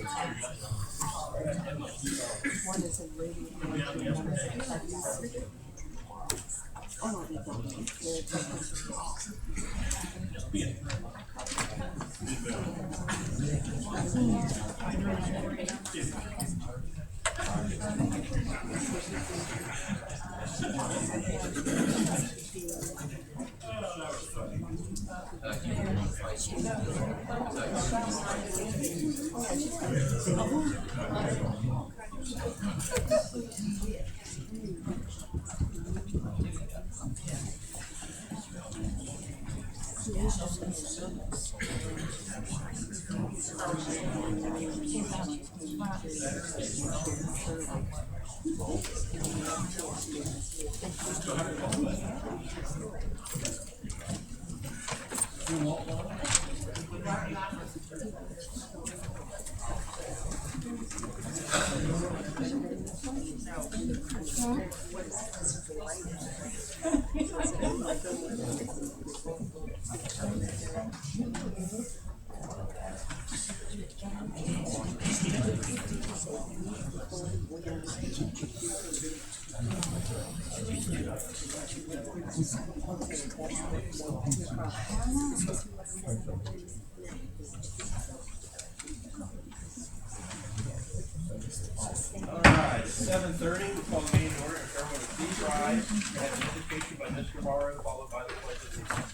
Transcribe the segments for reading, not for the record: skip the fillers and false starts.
One is a radio, one is a heavy. Oh, they don't. Alright, 7:30, we call the meeting to order. If everyone would please rise, we have an invocation by Mr. Morrow, followed by the pledge of allegiance.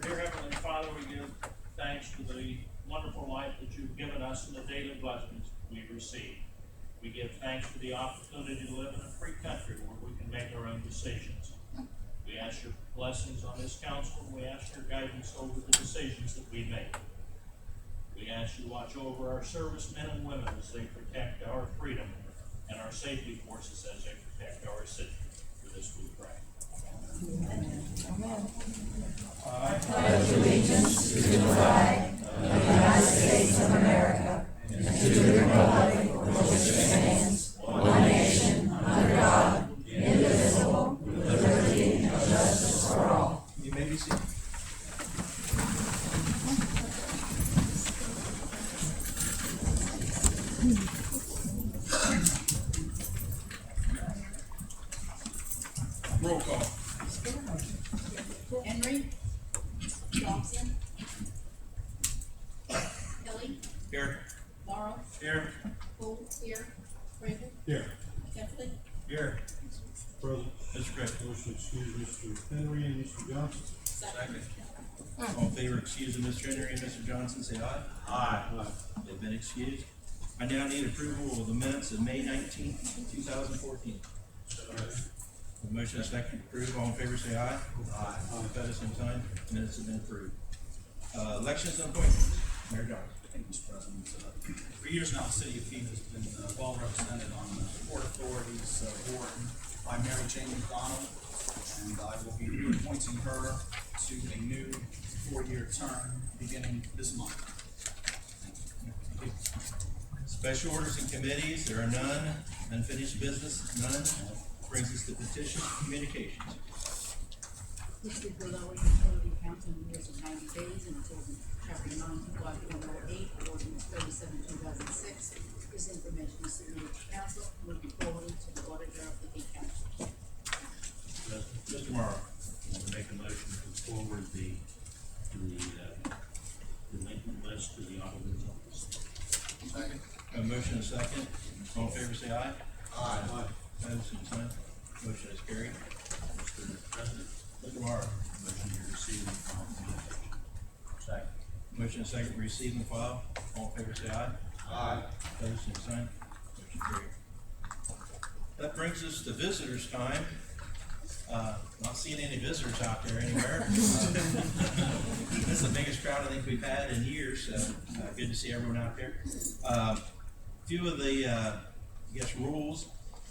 Dear Heavenly Father, we give thanks for the wonderful life that you've given us and the daily blessings we've received. We give thanks for the opportunity to live in a free country where we can make our own decisions. We ask your blessings on this council, and we ask your guidance over the decisions that we make. We ask you to watch over our servicemen and women as they protect our freedom and our safety forces as they protect our city. For this we pray. Amen. I pledge allegiance to the flag of the United States of America and to the republic for which it stands, one nation, under God, indivisible, with liberty and justice for all. You may be seated. Roll call. Henry. Thompson. Kelly. Here. Morrow. Here. Cole. Here. Fraser. Here. Heffley. Here. Present. Mr. Griffin. Motion to excuse Mr. Henry and Mr. Johnson. Second. All in favor of excusing Mr. Henry and Mr. Johnson, say aye. Aye. They've been excused. I now need approval of the minutes of May 19th, 2014. The motion is second to approve. All in favor, say aye. Aye. Opposed, same sign. Minutes have been approved. Elections and appointments. Mayor Johnson. Thank you, Mr. President. For years now, the city of Heath has been well represented on the Port Authority's board by Mary Jane McDonald, and I will be reappointing her to a new 4-year term beginning this month. Thank you. Special orders and committees, there are none. Unfinished business, none. Brings us to petition communications. District below utility council years of 90 days until chapter 9.108 of ordinance 37/2006. This information is submitted to council and will be forwarded to the auditor of the council. Mr. Morrow. To make a motion to forward the delinquent list to the auditor's office. Second. A motion and a second. All in favor, say aye. Aye. Opposed, same sign. Motion is carried. Mr. President, Mr. Morrow. motion to receive and file communication. Second. Motion and second to receive and file. All in favor, say aye. Aye. Opposed, same sign. Motion carried. That brings us to visitors' time. Not seeing any visitors out there anywhere. This is the biggest crowd I think we've had in years, so good to see everyone out there. Few of the, rules.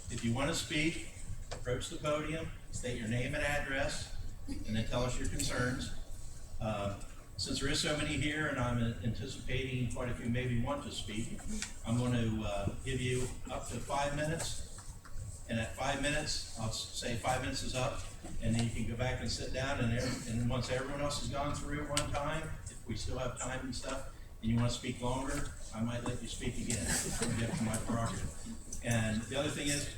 If you want to speak, approach the podium, state your name and address, and then tell us your concerns. Since there is so many here, and I'm anticipating quite a few maybe want to speak, I'm going to give you up to 5 minutes. And at 5 minutes, I'll say 5 minutes is up, and then you can go back and sit down, and once everyone else has gone through one time, if we still have time and stuff, and you want to speak longer, I might let you speak again. It's going to be up to my prerogative. And the other thing is,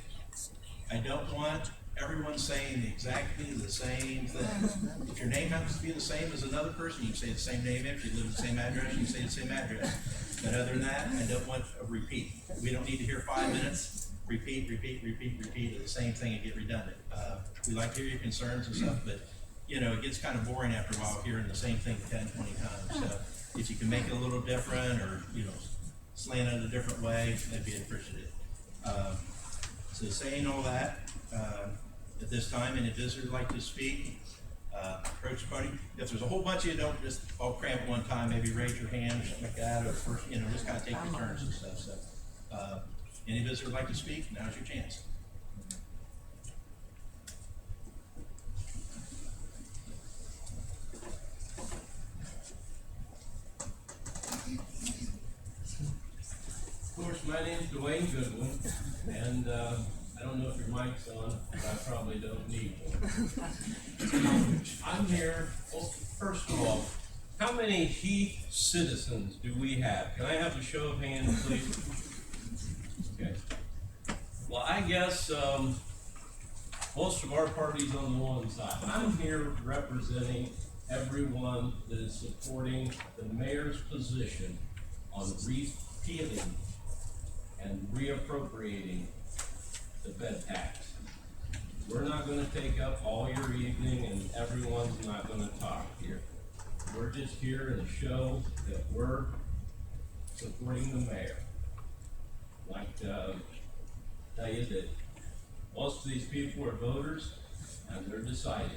I don't want everyone saying exactly the same thing. If your name happens to be the same as another person, you can say the same name. If you live in the same address, you can say the same address. But other than that, I don't want a repeat. We don't need to hear 5 minutes. Repeat of the same thing and get redundant. We like to hear your concerns and stuff, but it gets kind of boring after a while hearing the same thing 10, 20 times. So if you can make it a little different or, slant it a different way, that'd be appreciated. So saying all that, at this time, any visitors would like to speak, approach the party. If there's a whole bunch of you, don't just all cram at one time, maybe raise your hand or something like that, or first, just kind of take your turns and stuff. So, any visitor would like to speak, now's your chance. Of course, my name's Dwayne Goodwin, and I don't know if your mic's on, but I probably don't need one. I'm here, well, first of all, how many Heath citizens do we have? Can I have a show of hands, please? Okay. Well, I guess most of our party's on the one side. I'm here representing everyone that is supporting the mayor's position on repealing and reappropriating the bed tax. We're not gonna take up all your evening and everyone's not gonna talk here. We're just here to show that we're supporting the mayor. Like to tell you that most of these people are voters and they're deciding.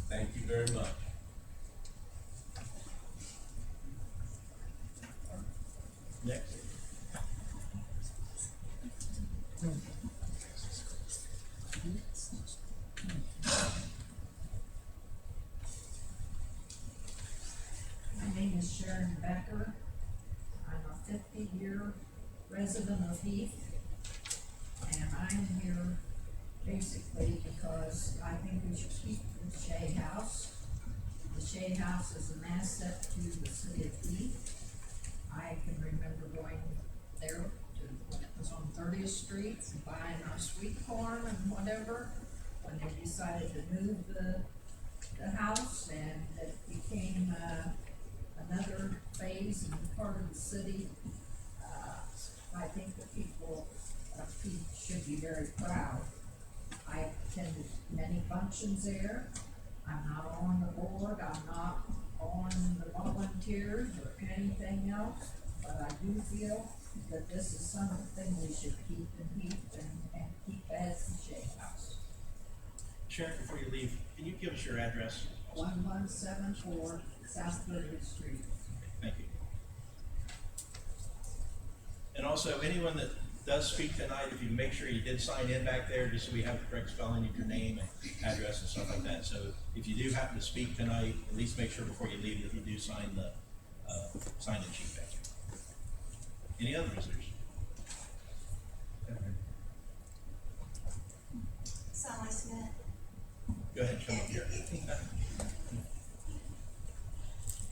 Thank you very much. Next. My name is Sharon Becker. I'm a 50-year resident of Heath. And I'm here basically because I think we should keep the Shea House. The Shea House is an asset to the city of Heath. I can remember going there to, when it was on 30th Street, and buying our sweet corn and whatever, when they decided to move the house, and it became another phase and part of the city. I think the people of Heath should be very proud. I attended many functions there. I'm not on the board, I'm not on the volunteers or anything else, but I do feel that this is something we should keep in Heath and keep as the Shea House. Sharon, before you leave, can you give us your address? 1174 South 30th Street. Thank you. And also, anyone that does speak tonight, if you make sure you did sign in back there, just so we have the correct spelling of your name and address and stuff like that. So if you do happen to speak tonight, at least make sure before you leave that you do sign the sign-in sheet back there. Any other visitors? Sally Smith. Go ahead and come up here.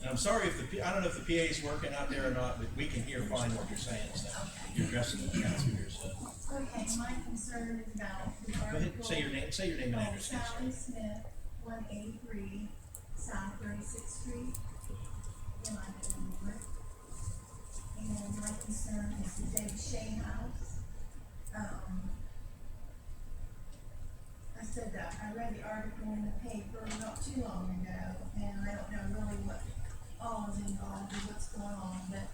And I'm sorry if I don't know if the PA is working out there or not, but we can hear fine what you're saying, so you're addressing the council here, so. Okay, my concern is about the Go ahead, article. say your name and address. please. Sally Smith, 183 South 36th Street, in New And my concern is the David Shea House. I said that, I read the article in the paper not too long ago, and I don't know really what all is involved or what's going on, but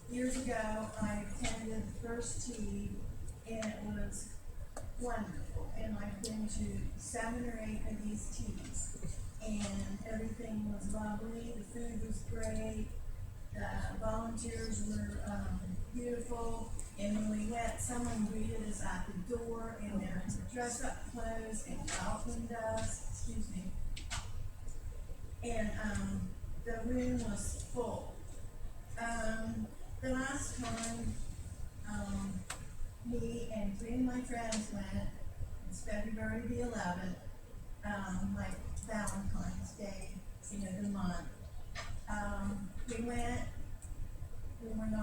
years ago, I attended the first tea, and it was wonderful, and I've been to 7 or 8 of these teas, and everything was lovely, the food was great, the volunteers were, beautiful, and when we went, someone greeted us at the door in their dress-up clothes and welcomed us, excuse me, and, the room was full. The last time, me and 3 of my friends went, it's February the 11th, like Valentine's Day, the month. We went,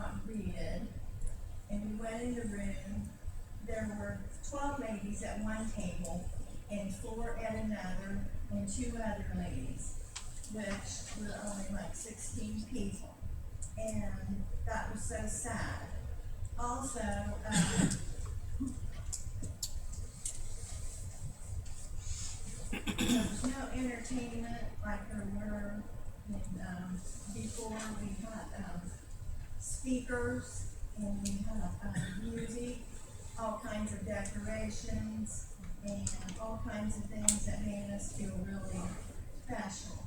not greeted. And we went in the room, there were 12 ladies at one table and 4 at another and 2 other ladies, which were only like 16 people. And that was so sad. Also, there was no entertainment like there were before. We had speakers and we had music, all kinds of decorations, and all kinds of things that made us feel really special.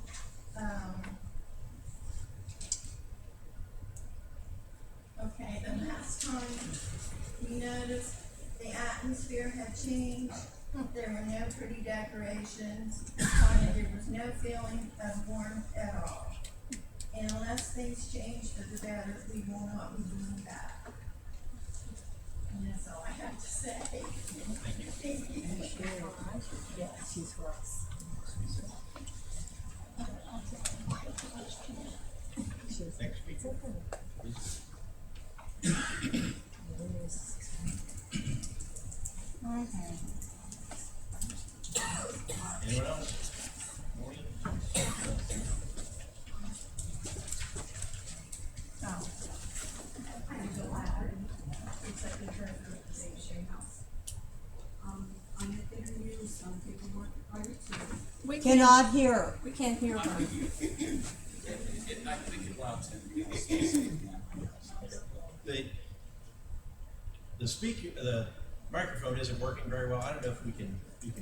Okay, the last time we noticed the atmosphere had changed. There were no pretty decorations, there was no feeling of warmth at all. And unless things change for the better, we will not be doing that. And that's all I have to say. Thank you. Yeah, she's for us. Next speaker. Anyone else? Morning. Executive Director of the David Shea House. I have interviewed some paperwork prior to. We cannot hear. We can't hear her. I think it allowed 10. The speaker, the microphone isn't working very well. I don't know if you can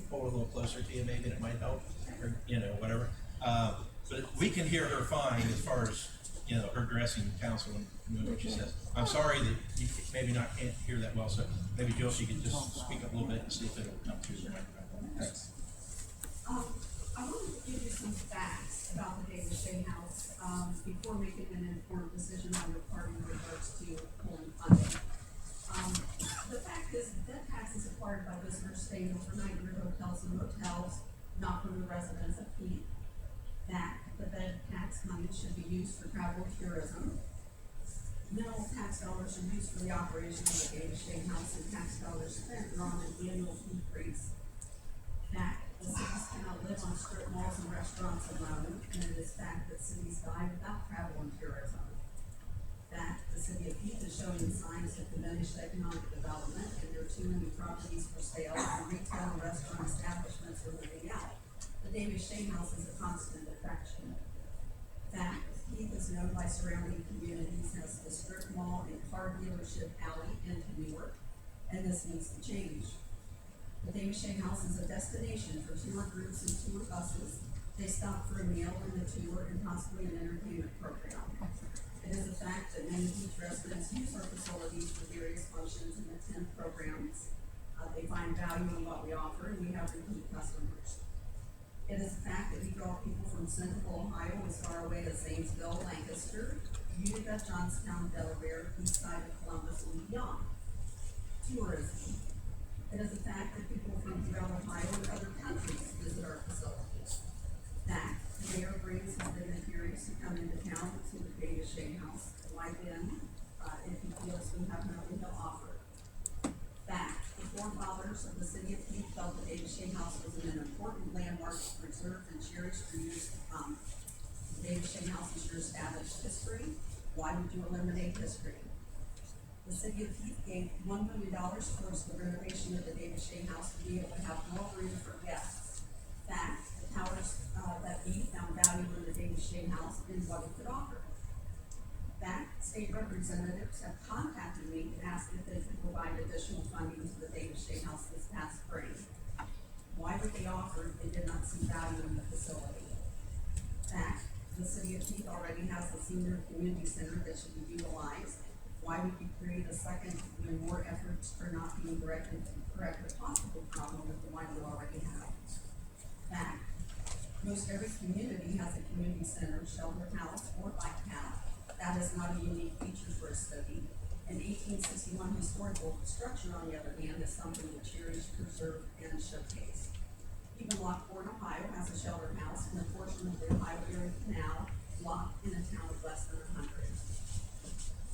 pull it a little closer to you, maybe, and it might help, or, whatever. But we can hear her fine as far as, her addressing council and what she says. I'm sorry that you maybe can't hear that well, so maybe Jill, she could just speak up a little bit and see if it'll come through the microphone. Thanks. I wanted to give you some facts about the David Shea House, before making an informed decision on your part in regards to pulling funding. The fact is, that tax is acquired by visitors staying overnight in your hotels and motels, not from the residents of Heath. That the bed tax money should be used for travel tourism. Mineral tax dollars are used for the operation of the David Shea House, and tax dollars spent are on an annual increase. Fact, the cities cannot live on strip malls and restaurants alone, and it is fact that cities die without travel and tourism. Fact, the city of Heath is showing signs of diminished economic development, and there are too many properties for sale, and retail and restaurant establishments are living out. The David Shea House is a constant attraction. Fact, Heath is known by surrounding communities as the strip mall and car dealership alley into Newark, and this needs to change. The David Shea House is a destination for tour groups and tour buses. They stop for a meal and a tour and possibly an entertainment program. It is a fact that many Heath residents use our facilities for various functions and attend programs. They find value in what we offer, and we have repeat customers. It is a fact that we draw people from Central Ohio as far away as Zanesville, Lancaster, Utica, Johnstown, Delaware, east side of Columbus, and beyond. Tourism. It is a fact that people from throughout Ohio and other countries visit our facilities. Fact, the mayor brings his dignitaries to come into town to the David Shea House. Why then, if he feels we have nothing to offer? Fact, the forefathers of the city of Heath felt the David Shea House was an important landmark preserved and cherished for years to come. The David Shea House is your established history. Why would you eliminate history? The city of Heath gave $1 million towards the renovation of the David Shea House to be able to have more room for guests. Fact, the powers that be found value in the David Shea House and what it could offer. Fact, state representatives have contacted me and asked if they could provide additional funding to the David Shea House this past spring. Why would they offer if they did not see value in the facility? Fact, the city of Heath already has a senior community center that should be utilized. Why would you create a second when more efforts are not being directed to correct the possible problem with the one you already have? Fact, most every community has a community center, shelter house, or bike path. That is not a unique feature for a city. An 1861 historical structure, on the other hand, is something to cherish, preserve, and showcase. Even Lockport, Ohio has a shelter house and a portion of the Ohio Erie Canal locked in a town of less than 100.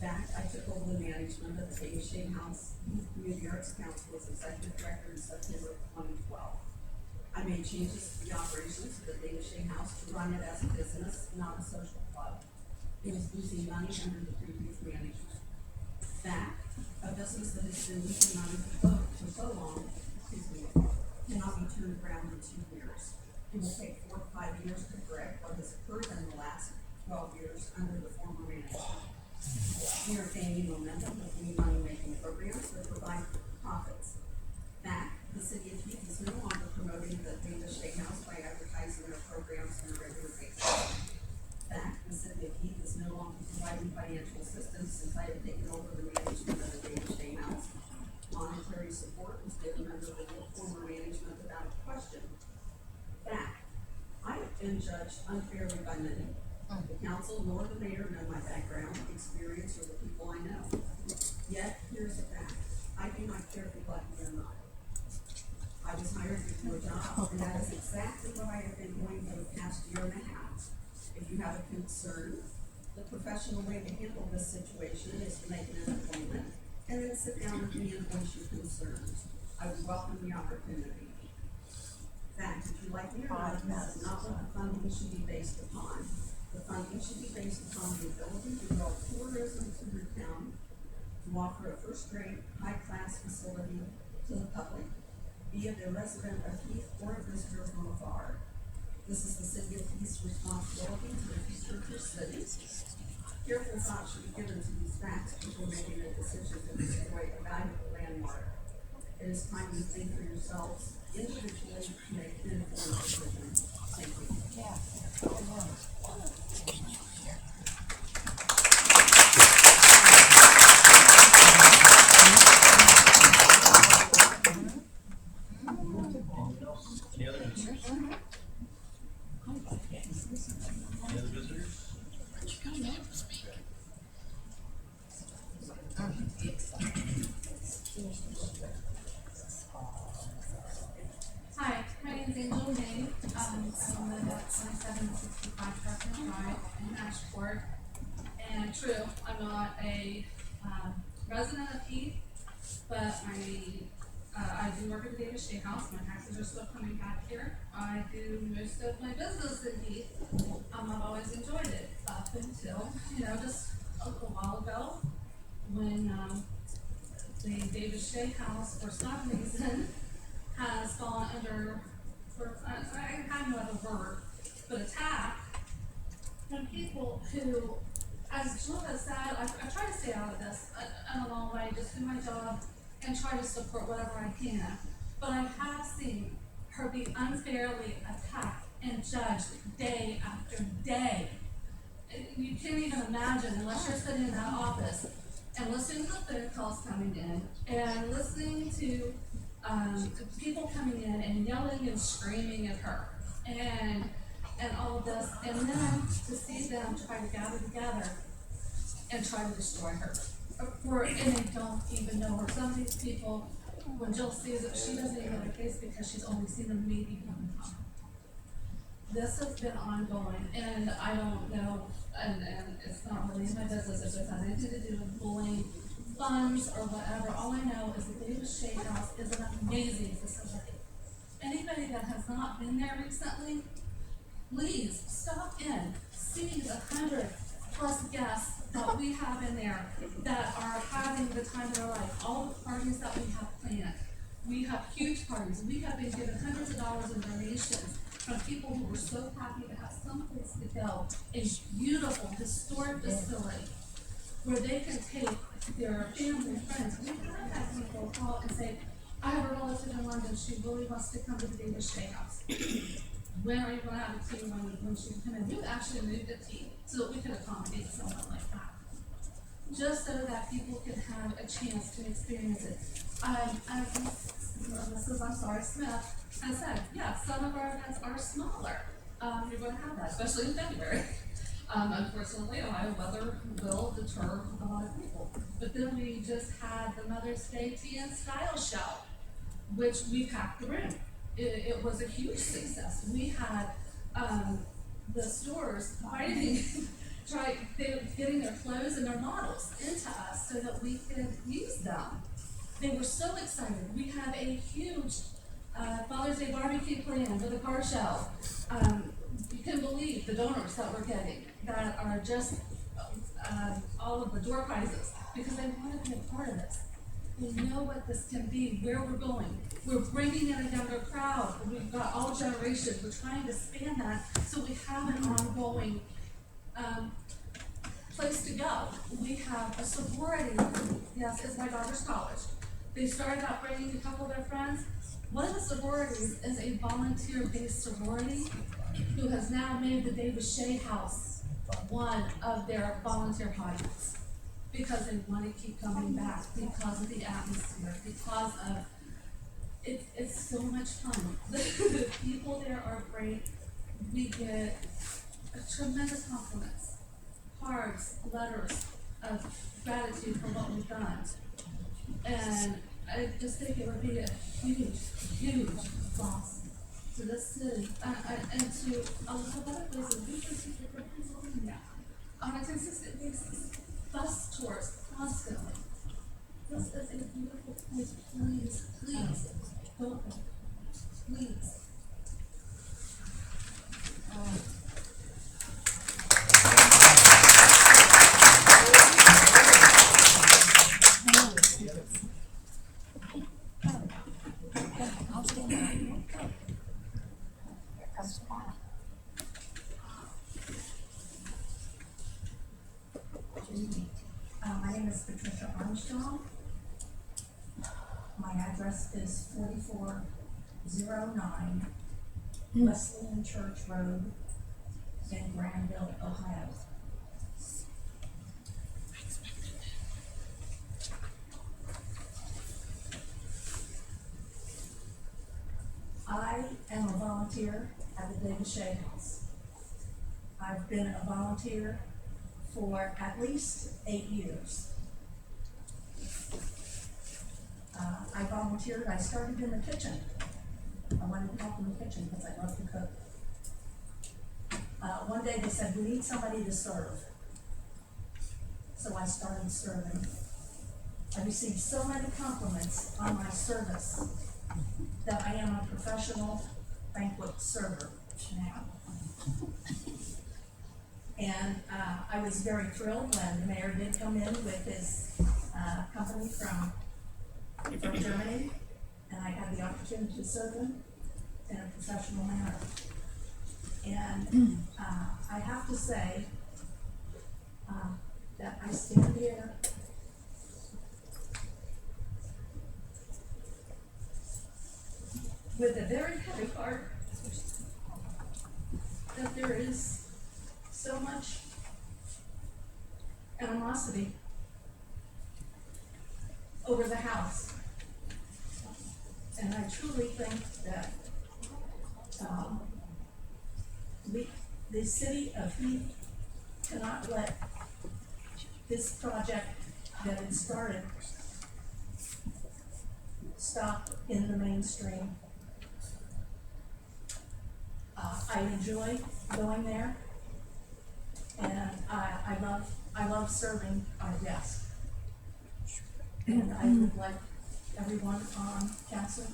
fact, I took over the management of the David Shane House Community Arts Council as executive director in September of 2012. I made changes to the operations of the David Shane House to run it as a business, not a social club. It was losing money under the previous management. Fact, a business that has been losing money for so long, cannot be turned around in 2 years. It will take 4 to 5 years to correct what has occurred in the last 12 years under the former management. We are gaining momentum with new money-making programs that provide profits. Fact, the city of Heath is no longer promoting the David Shea House by advertising their programs on a regular basis. Fact, the city of Heath is no longer providing financial assistance since I have taken over the management of the David Shea House. Monetary support was given under the former management without question. Fact, I have been judged unfairly by many. The council nor the mayor know my background, experience, or the people I know. Yet, here's a fact. I do not care if you like me or not. I was hired to do a job, and that is exactly what I have been doing for the past year and a half. If you have a concern, the professional way to handle this situation is to make an appointment and then sit down with me and voice your concerns. I would welcome the opportunity. Fact, if you like me or not, that is not what the funding should be based upon. The funding should be based upon the ability to grow tourism to your town, to offer a first-rate, high-class facility to the public, be it a resident of Heath or a visitor from afar. This is the city of Heath's responsibility to the future of your city. Careful thought should be given to these facts before making a decision to destroy a valuable landmark. It is time you think for yourselves individually to make an informed decision. Thank you. Any other visitors? Any other visitors? Hi, my name is Angel May. I live at 2765 Truckman Drive in Ashport. And true, I'm not a resident of Heath, but I do work at the David Shea House. My taxes are still coming back here. I do most of my business in Heath. I've always enjoyed it up until, just a little while ago when the David Shea House, for some reason, has gone under, I have no other word, but attack from people who, as Jill has said, I try to stay out of this in a long way, just do my job and try to support whatever I can. But I have seen her be unfairly attacked and judged day after day. You can't even imagine unless you're sitting in that office and listening to the phone calls coming in and listening to people coming in and yelling and screaming at her and all of this, and then to see them try to gather together and try to destroy her. And they don't even know her. Some of these people, when Jill sees it, she doesn't even know their face because she's only seen them maybe one time. This has been ongoing, and I don't know, and it's not really my business if it has anything to do with bullying, funds, or whatever. All I know is the David Shea House is an amazing facility. Anybody that has not been there recently, please stop in, see the 100+ guests that we have in there that are having the time of their life. All the parties that we have planned. We have huge parties. We have been given hundreds of dollars in donations from people who were so happy to have someplace to go. A beautiful, historic facility where they can take their family and friends. We have had people call and say, I have a relative in London, she really wants to come to the David Shea House. When are you going to have a tea when she can come in? We've actually moved a tea so that we can accommodate someone like that. Just so that people can have a chance to experience it. As Mrs. Smith has said, yeah, some of our events are smaller. You're going to have that, especially in February. Unfortunately, Ohio weather will deter a lot of people. But then we just had the Mother's Day Tea and Style Show, which we packed the room. It was a huge success. We had the stores fighting they were getting their clothes and their models into us so that we could use them. They were so excited. We have a huge Father's Day barbecue planned with a car show. You can believe the donors that we're getting that are just all of the door prizes because they want to be a part of this. We know what this can be, where we're going. We're bringing in a younger crowd. We've got all generations. We're trying to span that so we have an ongoing place to go. We have a sorority. Yes, it's my daughter's college. They started out bringing a couple of their friends. One of the sororities is a volunteer-based sorority who has now made the David Shea House one of their volunteer projects because they want to keep coming back because of the atmosphere, because of it's so much fun. The people there are great. We get tremendous compliments, cards, letters of gratitude for what we've done. And I just think it would be a huge, huge loss to this city and to a lot of other places. We can see the Pennsylvania on a consistent basis. Bus tours constantly. This is a beautiful place. Please, please, don't go. Please. I'll stand up. Here comes Paul. My name is Patricia Armstrong. My address is 4409 Wesleyan Church Road in Granville, Ohio. I am a volunteer at the David Shea House. I've been a volunteer for at least 8 years. I volunteered, I started in the kitchen. I wanted to help in the kitchen because I love to cook. One day they said, we need somebody to serve. So I started serving. I received so many compliments on my service that I am a professional banquet server now. And I was very thrilled when the mayor did come in with his company from Germany, and I had the opportunity to serve him in a professional manner. And I have to say that I stand here with a very heavy heart that there is so much animosity over the house. And I truly think that the city of Heath cannot let this project that it started stop in the mainstream. I enjoy going there, and I love serving our guests. And I would like everyone on council,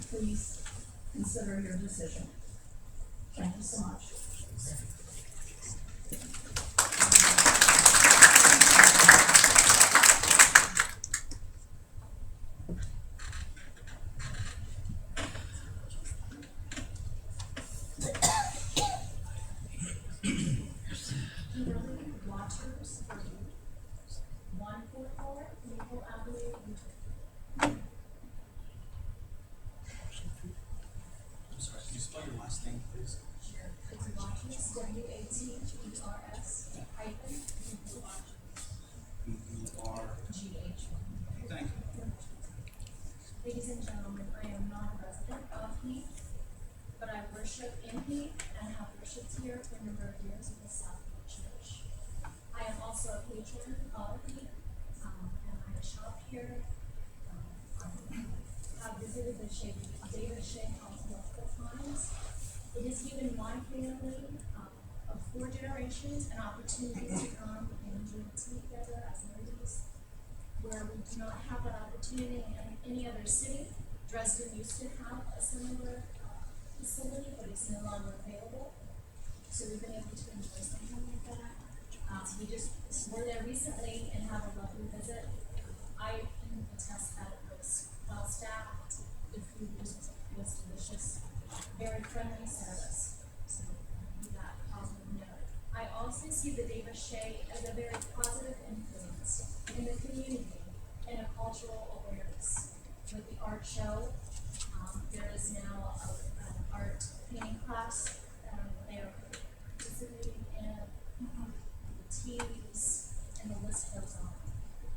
please consider your decision. Thank you so much. Watchers, 144 Maple Avenue. I'm sorry, can you spell your last name, please? Sure. It's Watchers, WATERS hyphen B-E-R-G-H. Thank you. Ladies and gentlemen, I am not a resident of Heath, but I worship in Heath and have worshipped here for a number of years at the Southfield Church. I am also a patron of Heath, and I shop here. I have visited the David Shea House multiple times. It has given my family a 4 generations an opportunity to come and enjoy tea together as ladies, where we do not have that opportunity in any other city. Dresden used to have a similar facility, but it's no longer available. So we've been able to enjoy something like that. We just were there recently and had a lovely visit. I can attest that it was well staffed, the food was delicious, very friendly service. So that positive note. I also see the Davis Shea as a very positive influence in the community and a cultural awareness. With the art show, there is now an art painting class they are participating in, the teams, and the list goes on.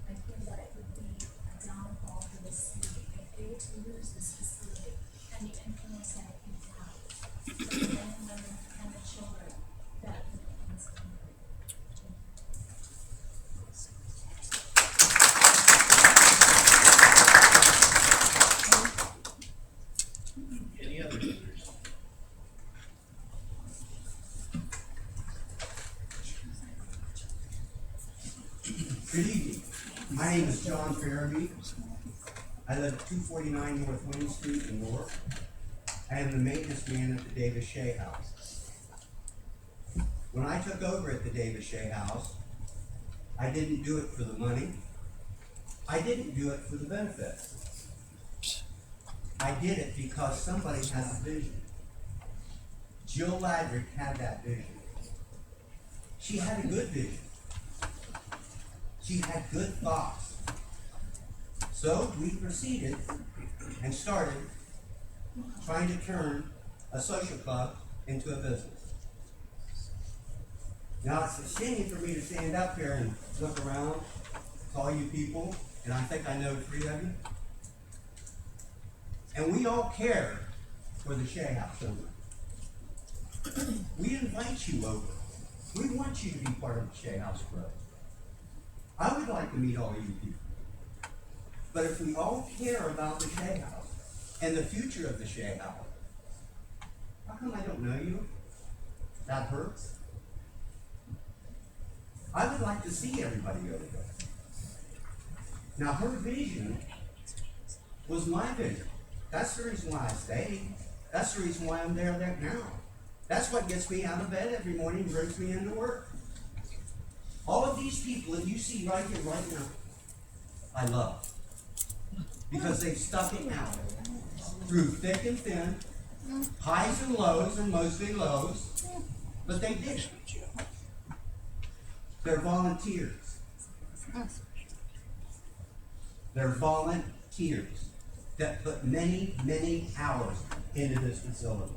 I feel that it would be a downfall for the city if they were to lose this facility and the influence that it can have for the men and women and the children that live in this community. Any other visitors? Good evening. My name is John Farabee. I live at 249 North Wayne Street in Newark. I am the maintenance man at the Davis Shea House. When I took over at the Davis Shea House, I didn't do it for the money. I didn't do it for the benefits. I did it because somebody has a vision. Jill Ladrick had that vision. She had a good vision. She had good thoughts. So we proceeded and started trying to turn a social club into a business. Now it's a shame for me to stand up here and look around to all you people, and I think I know 3 of you. And we all care for the Shea House, don't we? We invite you over. We want you to be part of the Shea House growth. I would like to meet all you people. But if we all care about the Shea House and the future of the Shea House, how come I don't know you? That hurts. I would like to see everybody over there. Now her vision was my vision. That's the reason why I stayed. That's the reason why I'm there now. That's what gets me out of bed every morning and brings me into work. All of these people that you see right here, right now, I love. Because they've stuck it out through thick and thin, highs and lows, and mostly lows, but they did it. They're volunteers. They're volunteers that put many, many hours into this facility.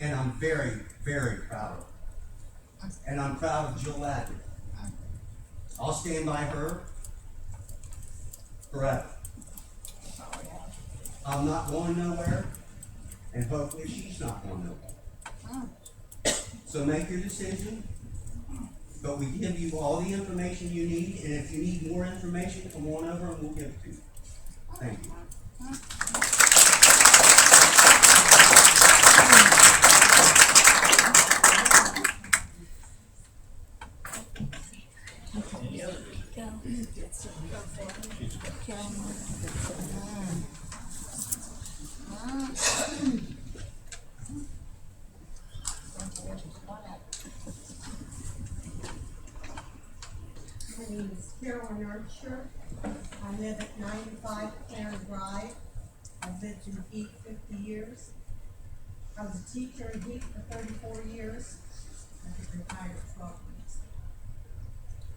And I'm very, very proud of them. And I'm proud of Jill Ladrick. I'll stand by her forever. I'm not going nowhere, and hopefully she's not going nowhere. So make your decision, but we give you all the information you need, and if you need more information, come on over and we'll give it to you. Thank you. My name is Carolyn Archer. I live at 95 Karen Drive. I've lived in Heath 50 years. I was a teacher in Heath for 34 years. I was retired at 12 years.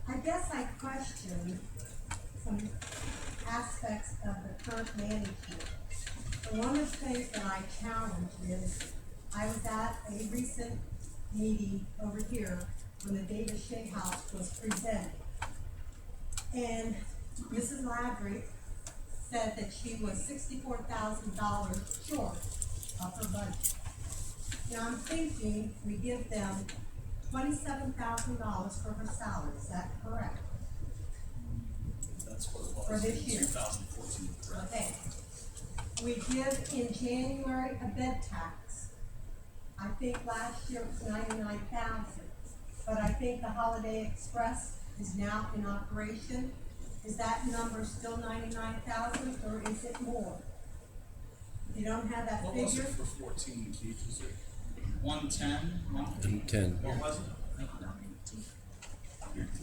I guess I question some aspects of the current management. And one of the things that I challenge is, I was at a recent meeting over here when the Davis Shea House was presented. And Mrs. Ladrick said that she was $64,000 short of her budget. Now I'm thinking we give them $27,000 for her salary, is that correct? That's what it was. For this year. 2014, correct? Okay. We give in January a bed tax I think last year it was 99,000. But I think the Holiday Express is now in operation. Is that number still 99,000 or is it more? You don't have that What was figure? it for 14, Keith? Is it 110? 110. What was it?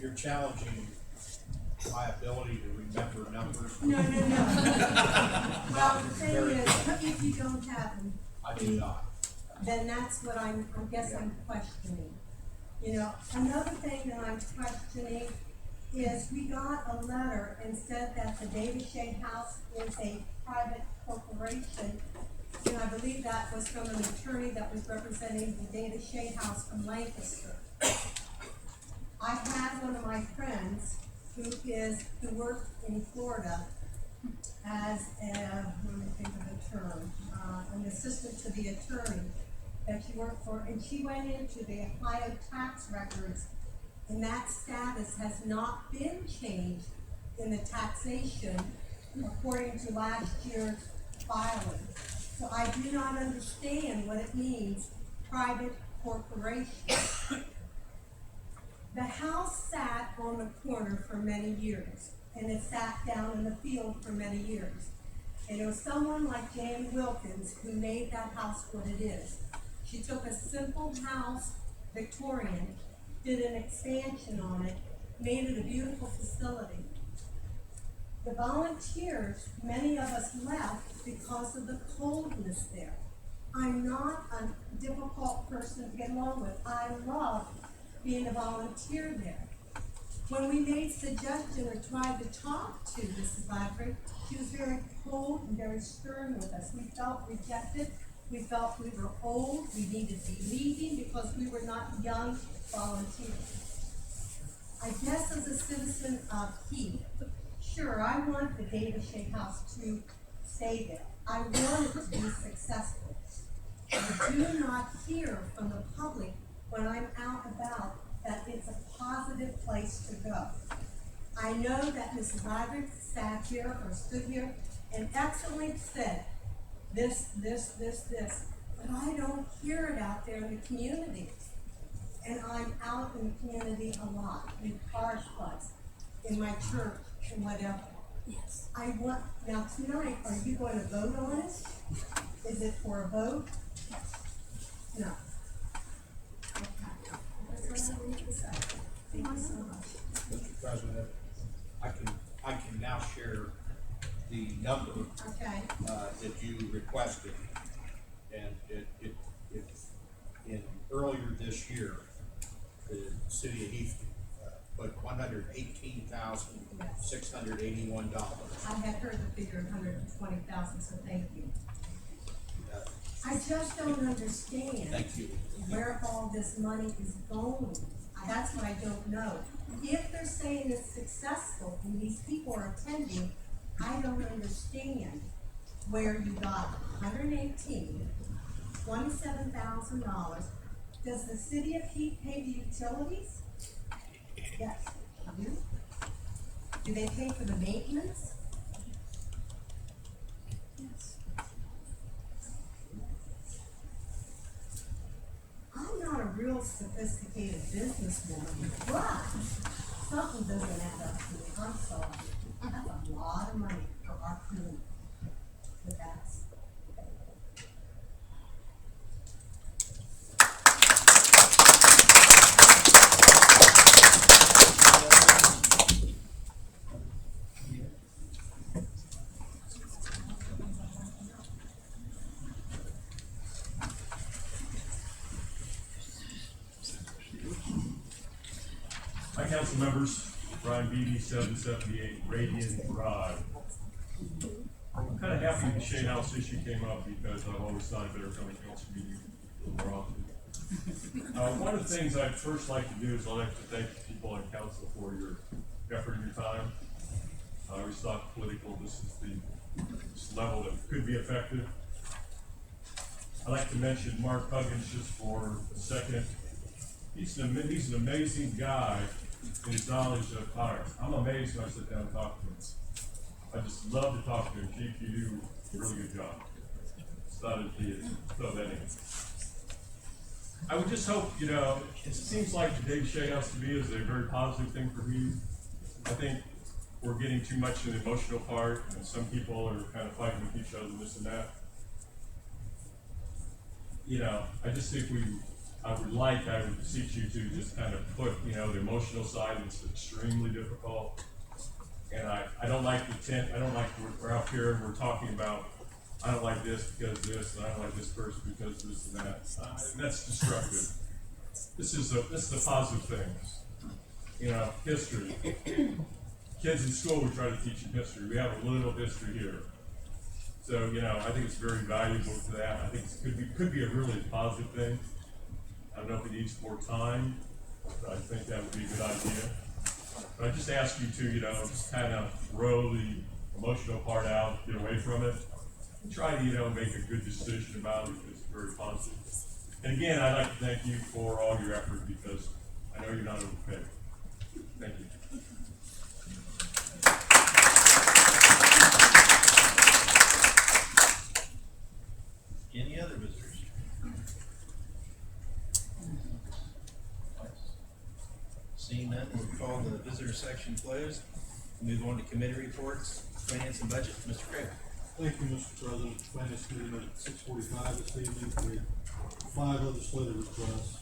You're challenging my ability to remember numbers. No. Well, the thing is, if you don't have them, I do not. then that's what I guess I'm questioning. You know, another thing that I'm questioning is we got a letter and said that the David Shea House is a private corporation. And I believe that was from an attorney that was representing the David Shea House from Lancaster. I had one of my friends who worked in Florida as let me think of the term, an assistant to the attorney that she worked for, and she went into the Ohio tax records, and that status has not been changed in the taxation according to last year's filing. So I do not understand what it means, private corporation. The house sat on the corner for many years, and it sat down in the field for many years. And it was someone like Jan Wilkins who made that house what it is. She took a simple house, Victorian, did an expansion on it, made it a beautiful facility. The volunteers, many of us left because of the coldness there. I'm not a difficult person to get along with. I love being a volunteer there. When we made suggestions or tried to talk to Mrs. Ladford, she was very cold and very stern with us. We felt rejected. We felt we were old. We needed to be leaving because we were not young volunteers. I guess as a citizen of Heath, sure, I want the David Shea House to stay there. I want it to be successful. I do not hear from the public when I'm out about that it's a positive place to go. I know that Mrs. Roderick sat here or stood here and excellently said this, but I don't hear it out there in the community. And I'm out in the community a lot, in car clubs, in my church, and whatever. Yes. Now tonight, are you going to vote on it? Is it for a vote? No. That's what I need to say. Thank you so much. Mr. President, I can now share the number Okay. that you requested. And it in earlier this year, the city of Heath put $118,681. I had heard the figure of 120,000, so thank you. I just don't understand. Thank you. Where all this money is going. That's what I don't know. If they're saying it's successful and these people are attending, I don't understand where you got $27,000. Does the city of Heath pay the utilities? Yes. Do they pay for the maintenance? Yes. I'm not a real sophisticated businesswoman, but something doesn't add up to me. I'm sorry. That's a lot of money for our community. But that's. Hi, council members. Brian Beatty, 778 Radiant Drive. I'm kind of happy the Shea House issue came up because I've always thought it better come to council meeting a little more often. One of the things I'd first like to do is I'd like to thank the people on council for your effort and your time. I always thought political, this is the level that could be effective. I'd like to mention Mark Huggins just for a second. He's an amazing guy in his knowledge of fire. I'm amazed when I sit down and talk to him. I just love to talk to him. Chief, you do a really good job. It's not as he is. So anyway. I would just hope, you know, it seems like the David Shea House to me is a very positive thing for Heath. I think we're getting too much in the emotional part, and some people are kind of fighting with each other, this and that. You know, I just think I would beseech you to just kind of put, you know, the emotional side, it's extremely difficult. And I don't like I don't like we're out here and we're talking about, I don't like this because this, and I don't like this person because this and that. And that's destructive. This is the positive things. You know, history. Kids in school, we try to teach them history. We have a little history here. So, you know, I think it's very valuable for that. I think it could be a really positive thing. I don't know if it needs more time, but I think that would be a good idea. But I just ask you to, you know, just kind of throw the emotional part out, get away from it, and try to, you know, make a good decision about it. It's very positive. And again, I'd like to thank you for all your effort because I know you're not overpaid. Thank you. Any other visitors? Seeing none, we'll call the visitor section closed. Move on to committee reports, finance and budget. Mr. Craig. Thank you, Mr. President. Finance Committee met at 6:45 this evening. We had 5 legislative requests.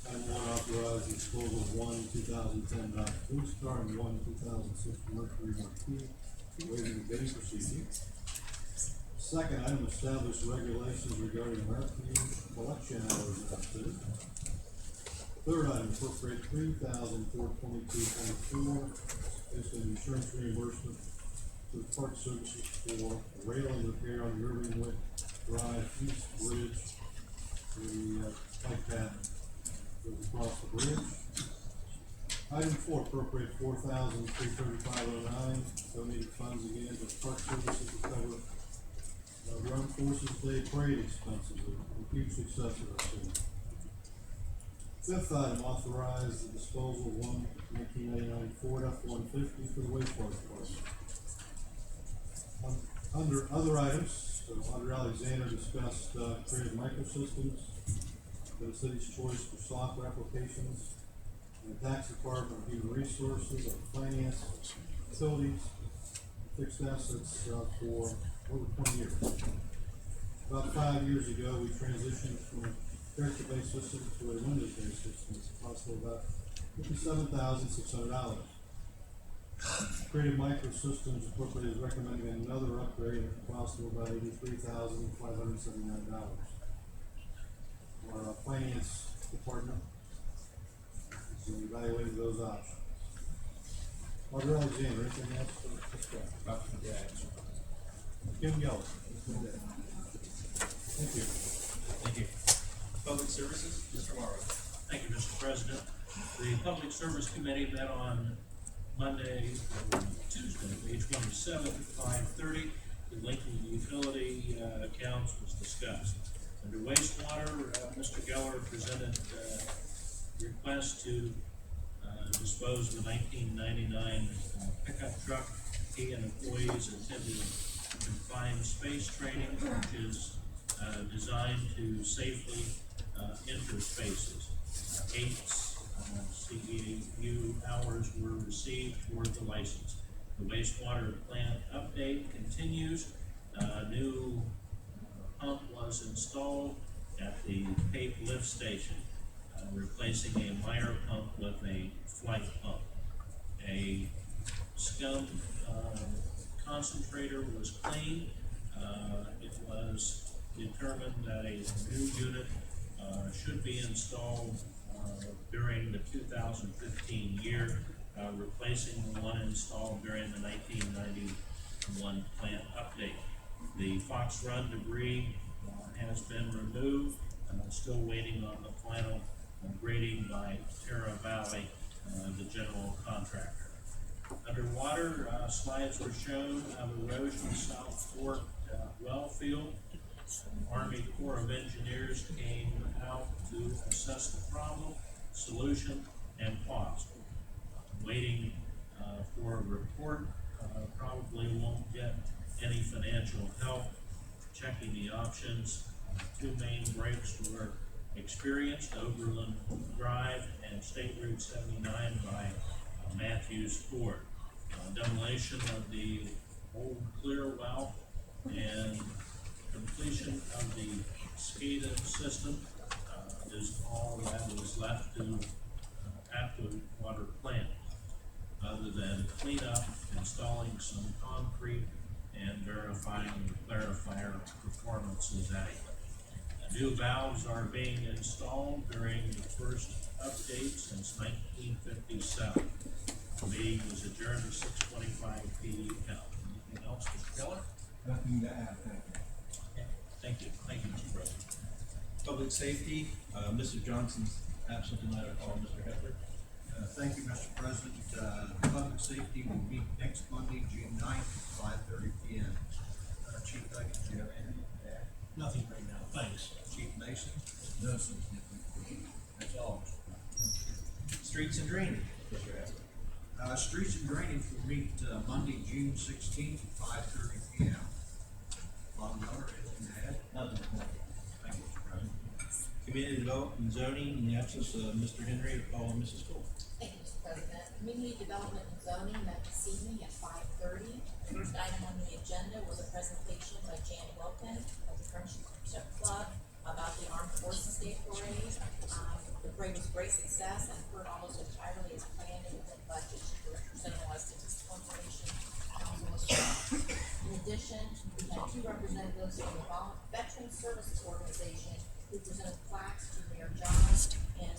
Item 1, authorize the disposal of 1 2010 Dodge police car and 1 2006 Mercury Marquis, waiving the bidding procedure. Second item, establish regulations regarding Marquis collection hours in our city. Third item, appropriate $3,422.24 as an insurance reimbursement to the Park Services for railing repair on the Irving Wick Drive East Bridge. The bike path goes across the bridge. Item 4, appropriate $4,335.09, donated funds again to the Park Services to cover the Armed Forces Day Parade expenses, a huge success of our city. Fifth item, authorize the disposal of 1 1999 Ford F-150 for the wastewater department. Under other items, Auditor Alexander discussed creative microsystems for the city's choice for software applications, and the tax department, human resources, finance, facilities, fixed assets for over 20 years. About 5 years ago, we transitioned from a character-based system to a Windows-based system. It's a cost of about $57,600. Creative Microsystems Incorporated is recommending another upgrade at a cost of about $83,579. Our finance department is evaluating those options. Auditor Alexander, anything else for discussion? Kim Geller. Thank you. Thank you. Public Services, Mr. Morrow. Thank you, Mr. President. The Public Service Committee met on Tuesday, May 27th, 5:30. The linking utility accounts was discussed. Under wastewater, Mr. Geller presented request to dispose of a 1999 pickup truck. He and employees attended confined space training, which is designed to safely enter spaces. 8 CEU hours were received for the license. The wastewater plant update continues. New pump was installed at the Cape lift station, replacing a Meyer pump with a flight pump. A scum concentrator was cleaned. It was determined that a new unit should be installed during the 2015 year, replacing the one installed during the 1991 plant update. The Fox Run debris has been removed. Still waiting on the final grading by Terra Valley, the general contractor. Underwater, slides were shown of erosion South Fork well field. Army Corps of Engineers came out to assess the problem, solution, and cost. Waiting for a report. Probably won't get any financial help. Checking the options. 2 main breaks were experienced Overland Drive and State Route 79 by Matthews Ford. Demolition of the old clear well and completion of the SCADA system is all that is left to Atwood Water Plant, other than cleanup, installing some concrete, and verifying the clarifier performance is adequate. New valves are being installed during the first update since 1957. The meeting was adjourned at 6:25 p.m. Anything else, Mr. Keller? Nothing to add, thank you. Okay. Thank you, Mr. President. Public safety, Mr. Johnson's absent tonight, I call Mr. Hepler. Thank you, Mr. President. Public safety will meet next Monday, June 9th, 5:30 p.m. Chief Duggan, do you have anything to add? Nothing right now, thanks. Chief Mason? No, sir. That's all. Streets and drainage, Mr. Hepler. Streets and drainage will meet Monday, June 16th, 5:30 p.m. Bob Miller, anything to add? Nothing. Thank you, Mr. President. Community development and zoning, in the absence of Mr. Henry, I call Mrs. Cole. Thank you, Mr. President. Community Development and Zoning met this evening at 5:30. The first item on the agenda was a presentation by Jan Wilkin of the Friendship Club about the Armed Forces Day Parade. The parade was a great success and occurred almost entirely as planned and within budget. She presented a lot of statistical information. In addition, we had two representatives from the Veteran Services Organization who presented plaques to Mayor John and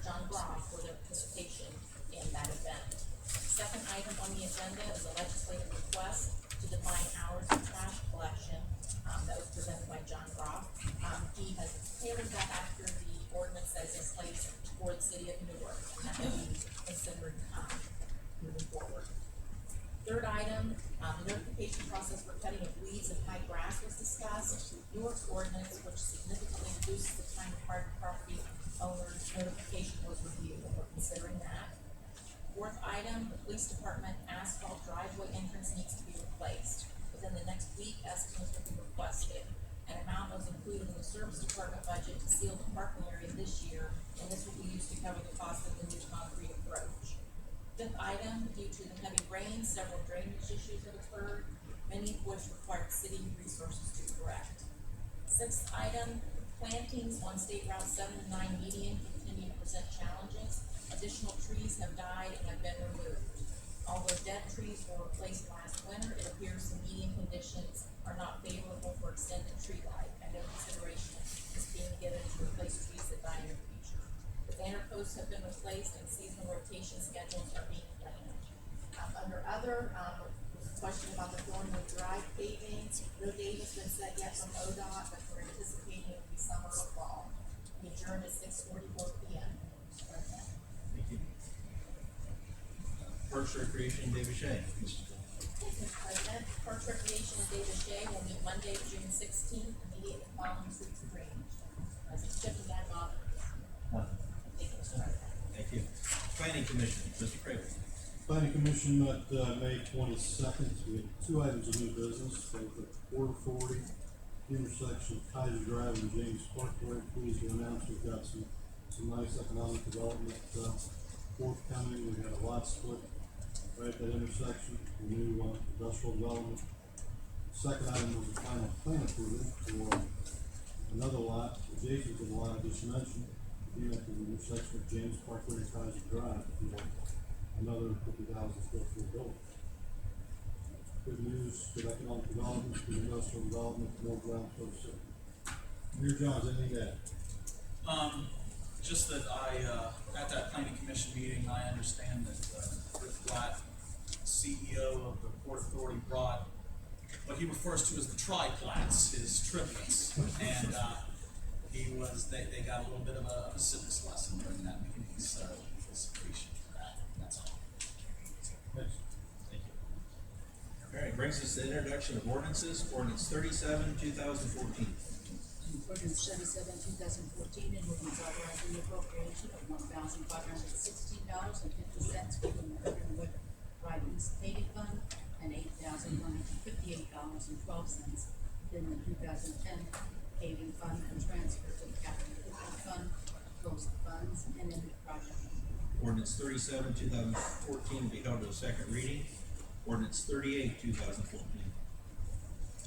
John Groff for their participation in that event. Second item on the agenda is a legislative request to define hours of trash collection that was presented by John Groff. He has tailored that after the ordinance that is in place for the city of Newark, and that will be considered moving forward. Third item, the notification process for cutting of weeds and high grass was discussed. Newark's ordinance, which significantly reduces the time required for property owners' notification, was reviewed, and we're considering that. Fourth item, the police department asphalt driveway entrance needs to be replaced. Within the next week, estimates will be requested. An amount was included in the service department budget to seal the parking area this year, and this will be used to cover the cost of the new concrete approach. Fifth item, due to the heavy rain, several drainage issues have occurred, many of which required city resources to correct. Sixth item, plantings on State Route 7 and 9 median continue to present challenges. Additional trees have died and have been removed. Although dead trees were replaced last winter, it appears the median conditions are not favorable for extended tree life, and no consideration is being given to replace trees that die in the future. The banner posts have been replaced and seasonal rotation schedules are being planned. Under other, question about the Thornwood Drive paving. No date has been set yet from ODOT, but we're anticipating it will be summer or fall. We adjourned at 6:44 p.m. Thank you. Parks Recreation, David Shea. Mr. President, Parks Recreation and David Shea will meet Monday, June 16th, immediately following Streets and Drainage. President Chip and Bob. Thank you, Mr. President. Thank you. Planning Commission, Mr. Craven. Planning Commission met, May 22nd. We had two items of new business. Both at Port Authority, the intersection of Kaiser Drive and James Parkway. Pleased to announce we've got some nice economic development, forthcoming. We had a lot split right at that intersection, a new, industrial development. Second item was the final plan approval for another lot adjacent to the lot I just mentioned, being at the intersection of James Parkway and Kaiser Drive. Another 50,000 square foot building. Good news, good economic development, good industrial development, more ground for the city. Mayor Johns, anything to add? Just that at that planning commission meeting, I understand that, Rick Blatt, CEO of the Port Authority, brought what he refers to as the triplats, his triplets, and, they got a little bit of a civics lesson during that meeting, so just appreciate that, that's all. Thank you. All right, brings us to the introduction of ordinances, ordinance 37, 2014. Ordinance 37, 2014, and ordinance authorizing the appropriation of $1,516.50 within the Urban Wood Ridings Paving Fund and $8,158.12 within the 2010 paving fund and transfer to the capital improvement fund, close the funds, and end the project. Ordinance 37, 2014 will be held to a second reading. Ordinance 38, 2014.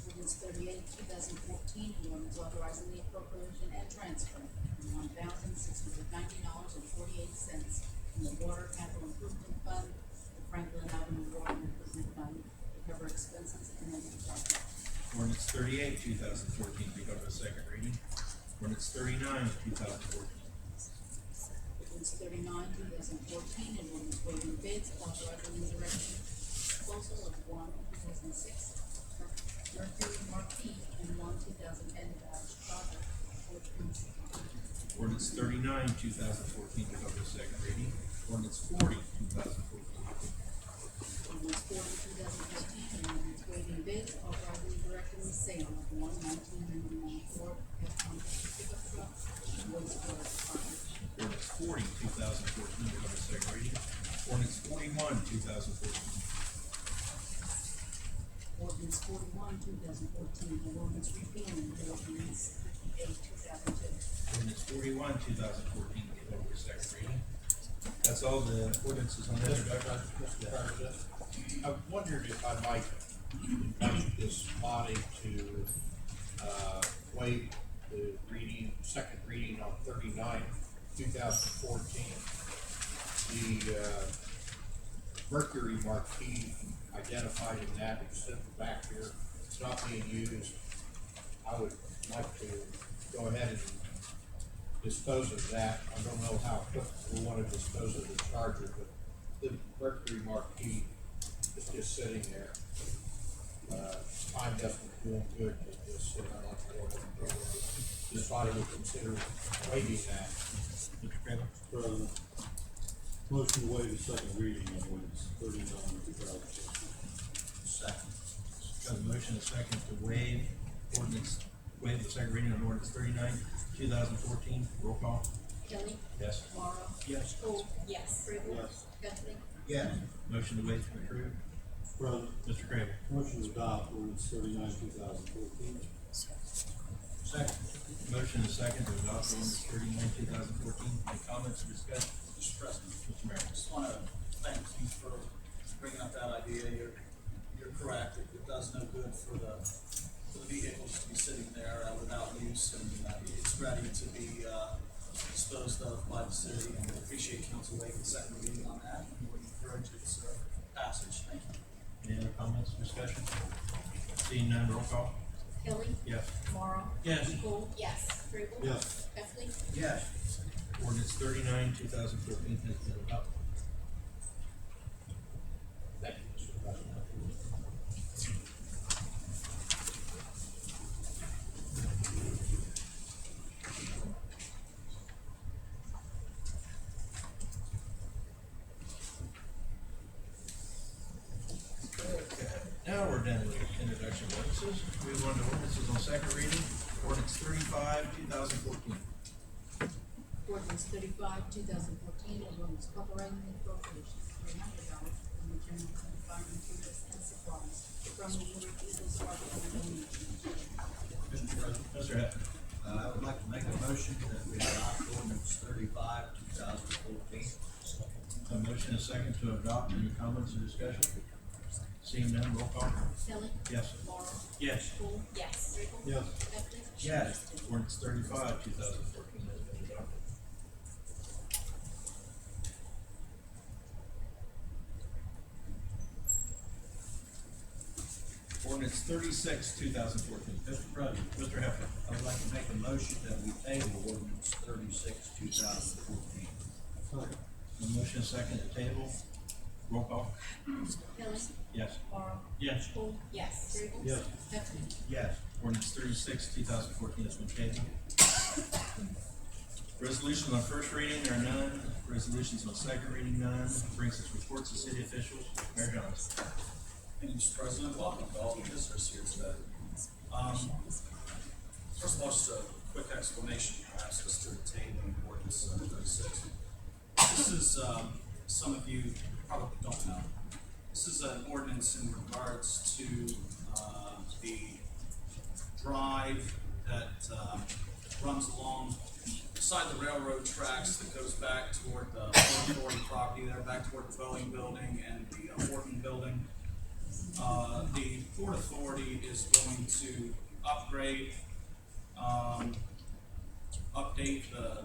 Ordinance 38, 2014, an ordinance authorizing the appropriation and transfer of $1,690.48 from the Water Capital Improvement Fund, the Franklin Avenue Water Improvement Fund, to cover expenses and end the project. Ordinance 38, 2014 will be held to a second reading. Ordinance 39, 2014. Ordinance 39, 2014, an ordinance waiving bids, authorizing the direction disposal of one 2006 Mercury Marquis and one 2010 Dodge Charger. Ordinance 39, 2014 will be held to a second reading. Ordinance 40, 2014. Ordinance 40, 2014, an ordinance waiving bids, authorizing the direction the sale of one 1999 Ford F-150 pickup truck and wastewater department. Ordinance 40, 2014 will be held to a second reading. Ordinance 41, 2014. Ordinance 41, 2014, an ordinance repealing the ordinance 58, 2002. Ordinance 41, 2014 will be held to a second reading. That's all the ordinances on the introduction. Mr. President, I wondered if I might invite this body to, waive the second reading on 39, 2014. The, Mercury Marquis identified in that, except the back here, it's not being used. I would like to go ahead and dispose of that. I don't know how quick we want to dispose of the Charger, but the Mercury Marquis is just sitting there. Time doesn't do them good to just sit on like the order. This body would consider waiving that. Mr. Kramer? President, motion to waive the second reading of ordinance 39, 2014. Second. Got a motion and a second to waive the second reading on ordinance 39, 2014. Roll call. Kelly. Yes. Morrow. Yes. Cole. Yes. Crable. Yes. Guthrie. Yes. Motion to waive to approve. President, Mr. Kramer? motion to adopt ordinance 39, 2014. Second. Motion and a second to adopt ordinance 39, 2014. Any comments or discussion? Mr. President, Mr. Mayor? I just wanna thank you for bringing up that idea. You're correct. It does no good for the vehicles to be sitting there without use, and it's ready to be disposed of by the city. And I appreciate council waiving the second reading on that, and would encourage its passage. Thank you. Any other comments or discussion? Seeing none, roll call. Kelly. Yes. Morrow. Yes. Cole. Yes. Crable. Yes. Guthrie. Yes. Ordinance 39, 2014 has been adopted. Thank you, Mr. President. Now we're done with introduction of ordinances. Move on to ordinances on second reading. Ordinance 35, 2014. Ordinance 35, 2014, an ordinance authorizing the appropriation of $300 from the general fund fire materials and supplies from the Water Eagles Department of Donation. Mr. President, Mr. Heffernan? I would like to make a motion that we adopt ordinance 35, 2014. A motion and a second to adopt. Any comments or discussion? Seeing none, roll call. Kelly. Yes. Morrow. Yes. Cole. Yes. Crable. Yes. Guthrie. Yes. Ordinance 35, 2014 has been adopted. Ordinance 36, 2014. Mr. President, Mr. Heffernan? I would like to make a motion that we table ordinance 36, 2014. Second. A motion and a second to table. Roll call. Kelly. Yes. Morrow. Yes. Cole. Yes. Crable. Yes. Guthrie. Yes. Ordinance 36, 2014 has been tabled. Resolutions on first reading, there are none. Resolutions on second reading, none. Brings us reports of city officials. Mayor Jones. Thank you, Mr. President. Welcome to all the visitors here today. First of all, just a quick explanation, perhaps, as to the tabling of ordinance 36. This is, some of you probably don't know, this is an ordinance in regards to the drive that runs along beside the railroad tracks that goes back toward the Port Authority property there, back toward the Boeing building and the Horton building. The Port Authority is going to upgrade, update the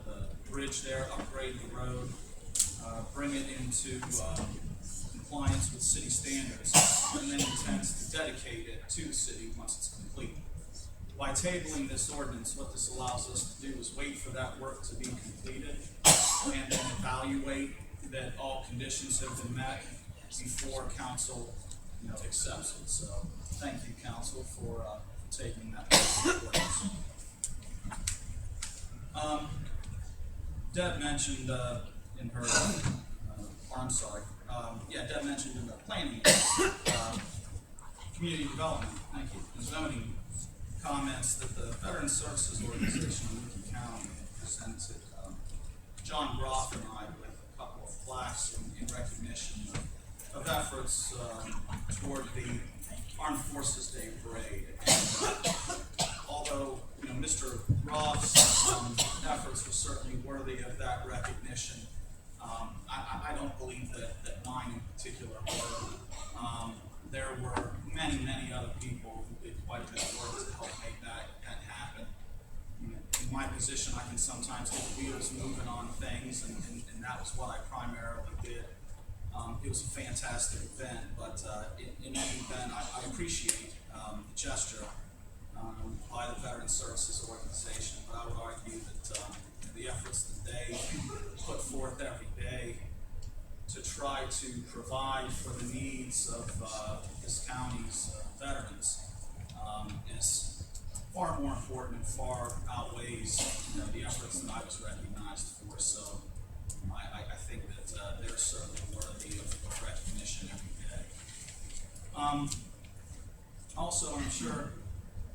bridge there, upgrade the road, bring it into compliance with city standards, and then intends to dedicate it to the city once it's complete. By tabling this ordinance, what this allows us to do is wait for that work to be completed and then evaluate that all conditions have been met before council, accepts it. So, thank you, council, for taking that ordinance. Deb mentioned in her, Deb mentioned in the planning, community development, thank you, and zoning comments that the Veteran Services Organization in Lincoln County presented John Groff and I with a couple of plaques in recognition of efforts toward the Armed Forces Day Parade. And, although Mr. Groff's efforts were certainly worthy of that recognition, I don't believe that mine in particular were. There were many, many other people who did quite a bit of work to help make that happen. In my position, I can sometimes get the wheels moving on things, and that was what I primarily did. It was a fantastic event, but in any event, I appreciate the gesture by the Veteran Services Organization, but I would argue that the efforts that they put forth every day to try to provide for the needs of this county's veterans is far more important and far outweighs the efforts that I was recognized for. So I think that they're certainly worthy of recognition every day. Also, I'm sure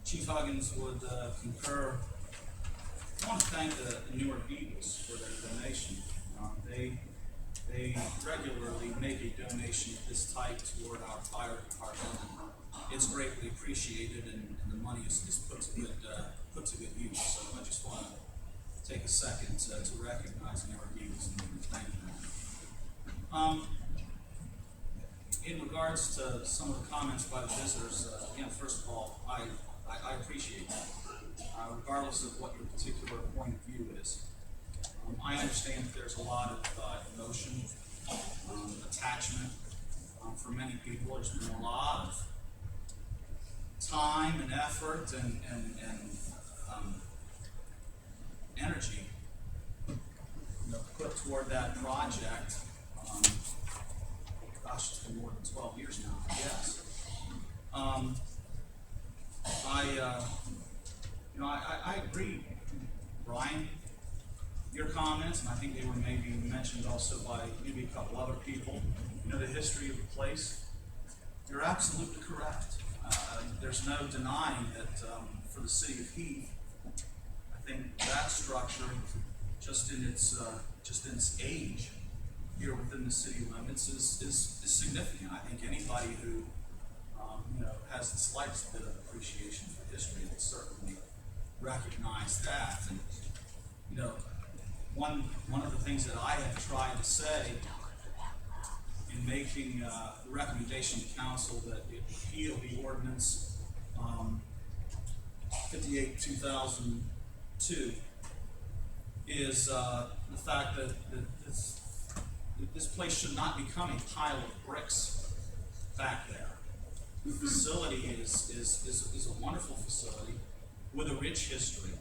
Chief Huggins would concur. I want to thank the Newark Eagles for their donation. They regularly make a donation of this type toward our fire department. It's greatly appreciated, and the money is put to good use. So I just want to take a second to recognize Newark Eagles and thank them. In regards to some of the comments by the visitors, again, first of all, I appreciate that, regardless of what your particular point of view is. I understand that there's a lot of emotion, attachment for many people. There's been a lot of time and effort and energy put toward that project. Gosh, it's been more than 12 years now, I guess. I agree, Brian. Your comments, and I think they were maybe mentioned also by maybe a couple other people, the history of the place. You're absolutely correct. There's no denying that for the city of Heath, I think that structure, just in its age here within the city limits, is significant. I think anybody who has the slightest bit of appreciation for history will certainly recognize that. And one of the things that I have tried to say in making the recommendation to council that it repeal the ordinance 58/2002 is the fact that this place should not become a pile of bricks back there. The facility is a wonderful facility with a rich history.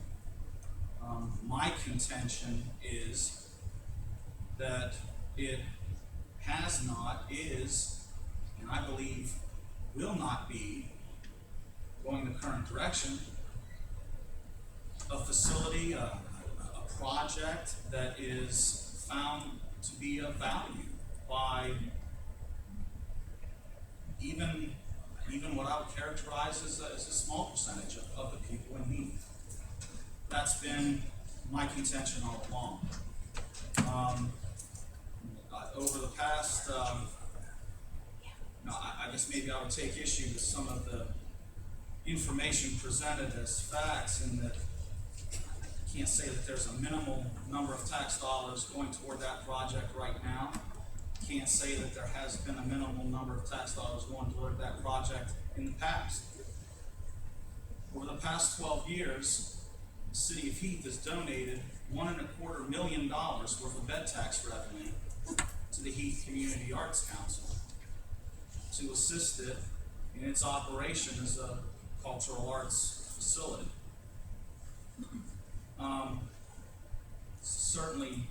My contention is that it has not, is, and I believe will not be, going the current direction, a facility, a project that is found to be of value by even what I would characterize as a small percentage of the people in need. That's been my contention all along. Over the past, I guess maybe I would take issue with some of the information presented as facts, in that I can't say that there's a minimal number of tax dollars going toward that project right now. Can't say that there has been a minimal number of tax dollars going toward that project in the past. Over the past 12 years, the city of Heath has donated $1.25 million worth of bed tax revenue to the Heath Community Arts Council to assist it in its operation as a cultural arts facility. Certainly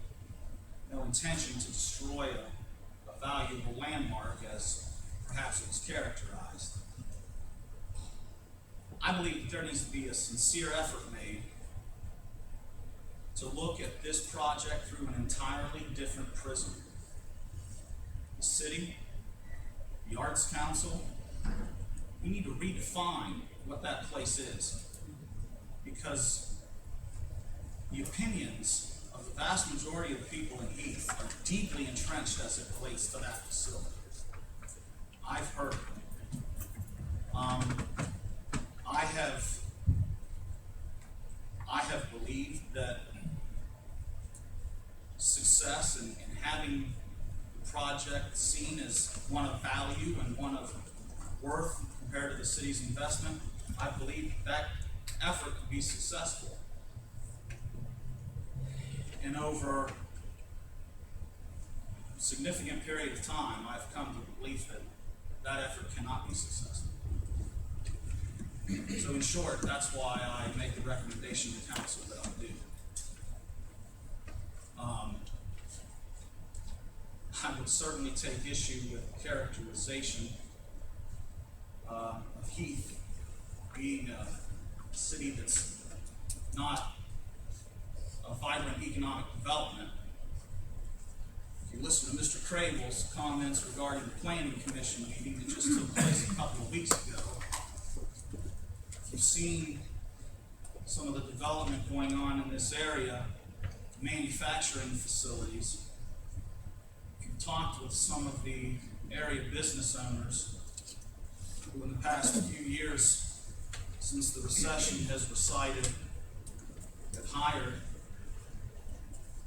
no intention to destroy a valuable landmark as perhaps it was characterized. I believe that there needs to be a sincere effort made to look at this project through an entirely different prism. The city, the Arts Council, we need to redefine what that place is, because the opinions of the vast majority of the people in Heath are deeply entrenched as it relates to that facility. I've heard it. I have believed that success in having the project seen as one of value and one of worth compared to the city's investment, I believe that effort could be successful. And over a significant period of time, I've come to the belief that that effort cannot be successful. So in short, that's why I make the recommendation to council that I do. I would certainly take issue with the characterization of Heath being a city that's not a vibrant economic development. If you listen to Mr. Crable's comments regarding the Planning Commission meeting that just took place a couple of weeks ago, if you've seen some of the development going on in this area, manufacturing facilities, if you've talked with some of the area business owners who in the past few years, since the recession has receded, have hired,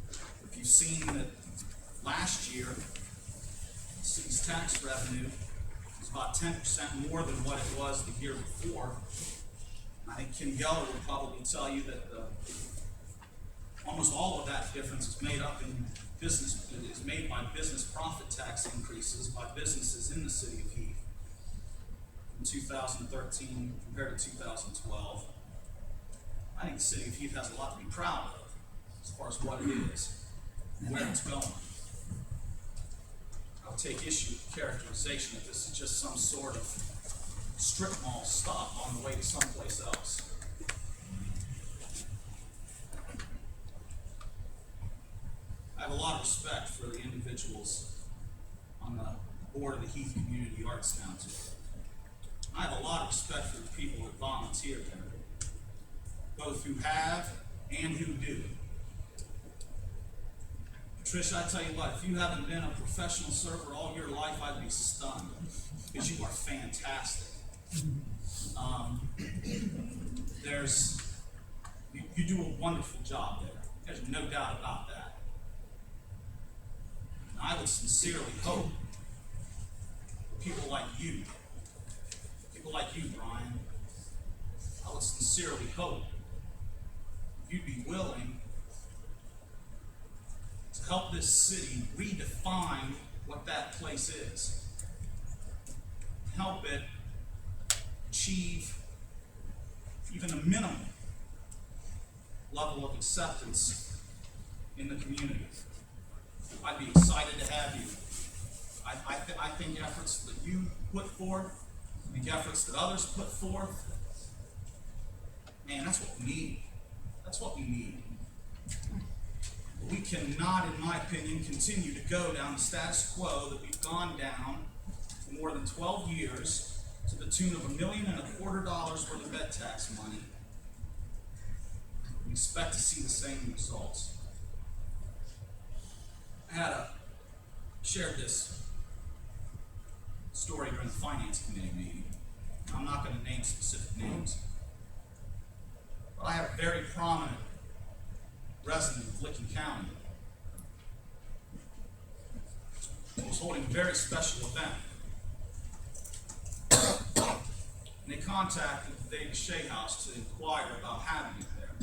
if you've seen that last year, the city's tax revenue was about 10% more than what it was the year before. I think Kim Geller would probably tell you that almost all of that difference is made up in business, is made by business profit tax increases by businesses in the city of Heath in 2013 compared to 2012. I think the city of Heath has a lot to be proud of as far as what it is and where it's going. I'll take issue with the characterization that this is just some sort of strip mall stop on the way to someplace else. I have a lot of respect for the individuals on the board of the Heath Community Arts Council. I have a lot of respect for the people that volunteer there, both who have and who do. Trish, I tell you what, if you haven't been a professional server all your life, I'd be stunned, because you are fantastic. You do a wonderful job there. There's no doubt about that. And I would sincerely hope people like you, Brian, I would sincerely hope you'd be willing to help this city redefine what that place is. Help it achieve even a minimum level of acceptance in the community. I'd be excited to have you. I think efforts that you put forth, I think efforts that others put forth, man, that's what we need. That's what we need. We cannot, in my opinion, continue to go down the status quo that we've gone down for more than 12 years to the tune of $1.25 million worth of bed tax money. We expect to see the same results. I shared this story during the Finance Committee meeting. I'm not gonna name specific names. But I have a very prominent resident of Licking County who was holding a very special event. And they contacted the David Shea House to inquire about having it there.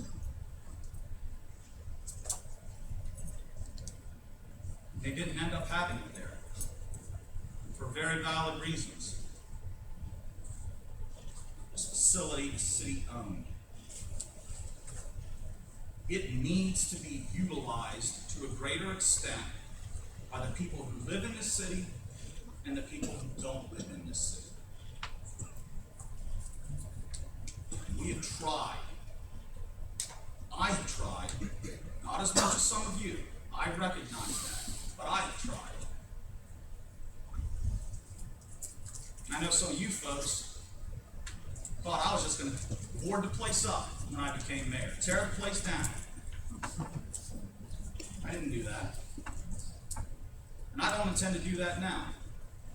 They didn't end up having it there for very valid reasons. This facility is city-owned. It needs to be utilized to a greater extent by the people who live in this city and the people who don't live in this city. We have tried. I have tried, not as much as some of you. I recognize that, but I have tried. I know some of you folks thought I was just going to board the place up when I became mayor, tear the place down. I didn't do that. And I don't intend to do that now.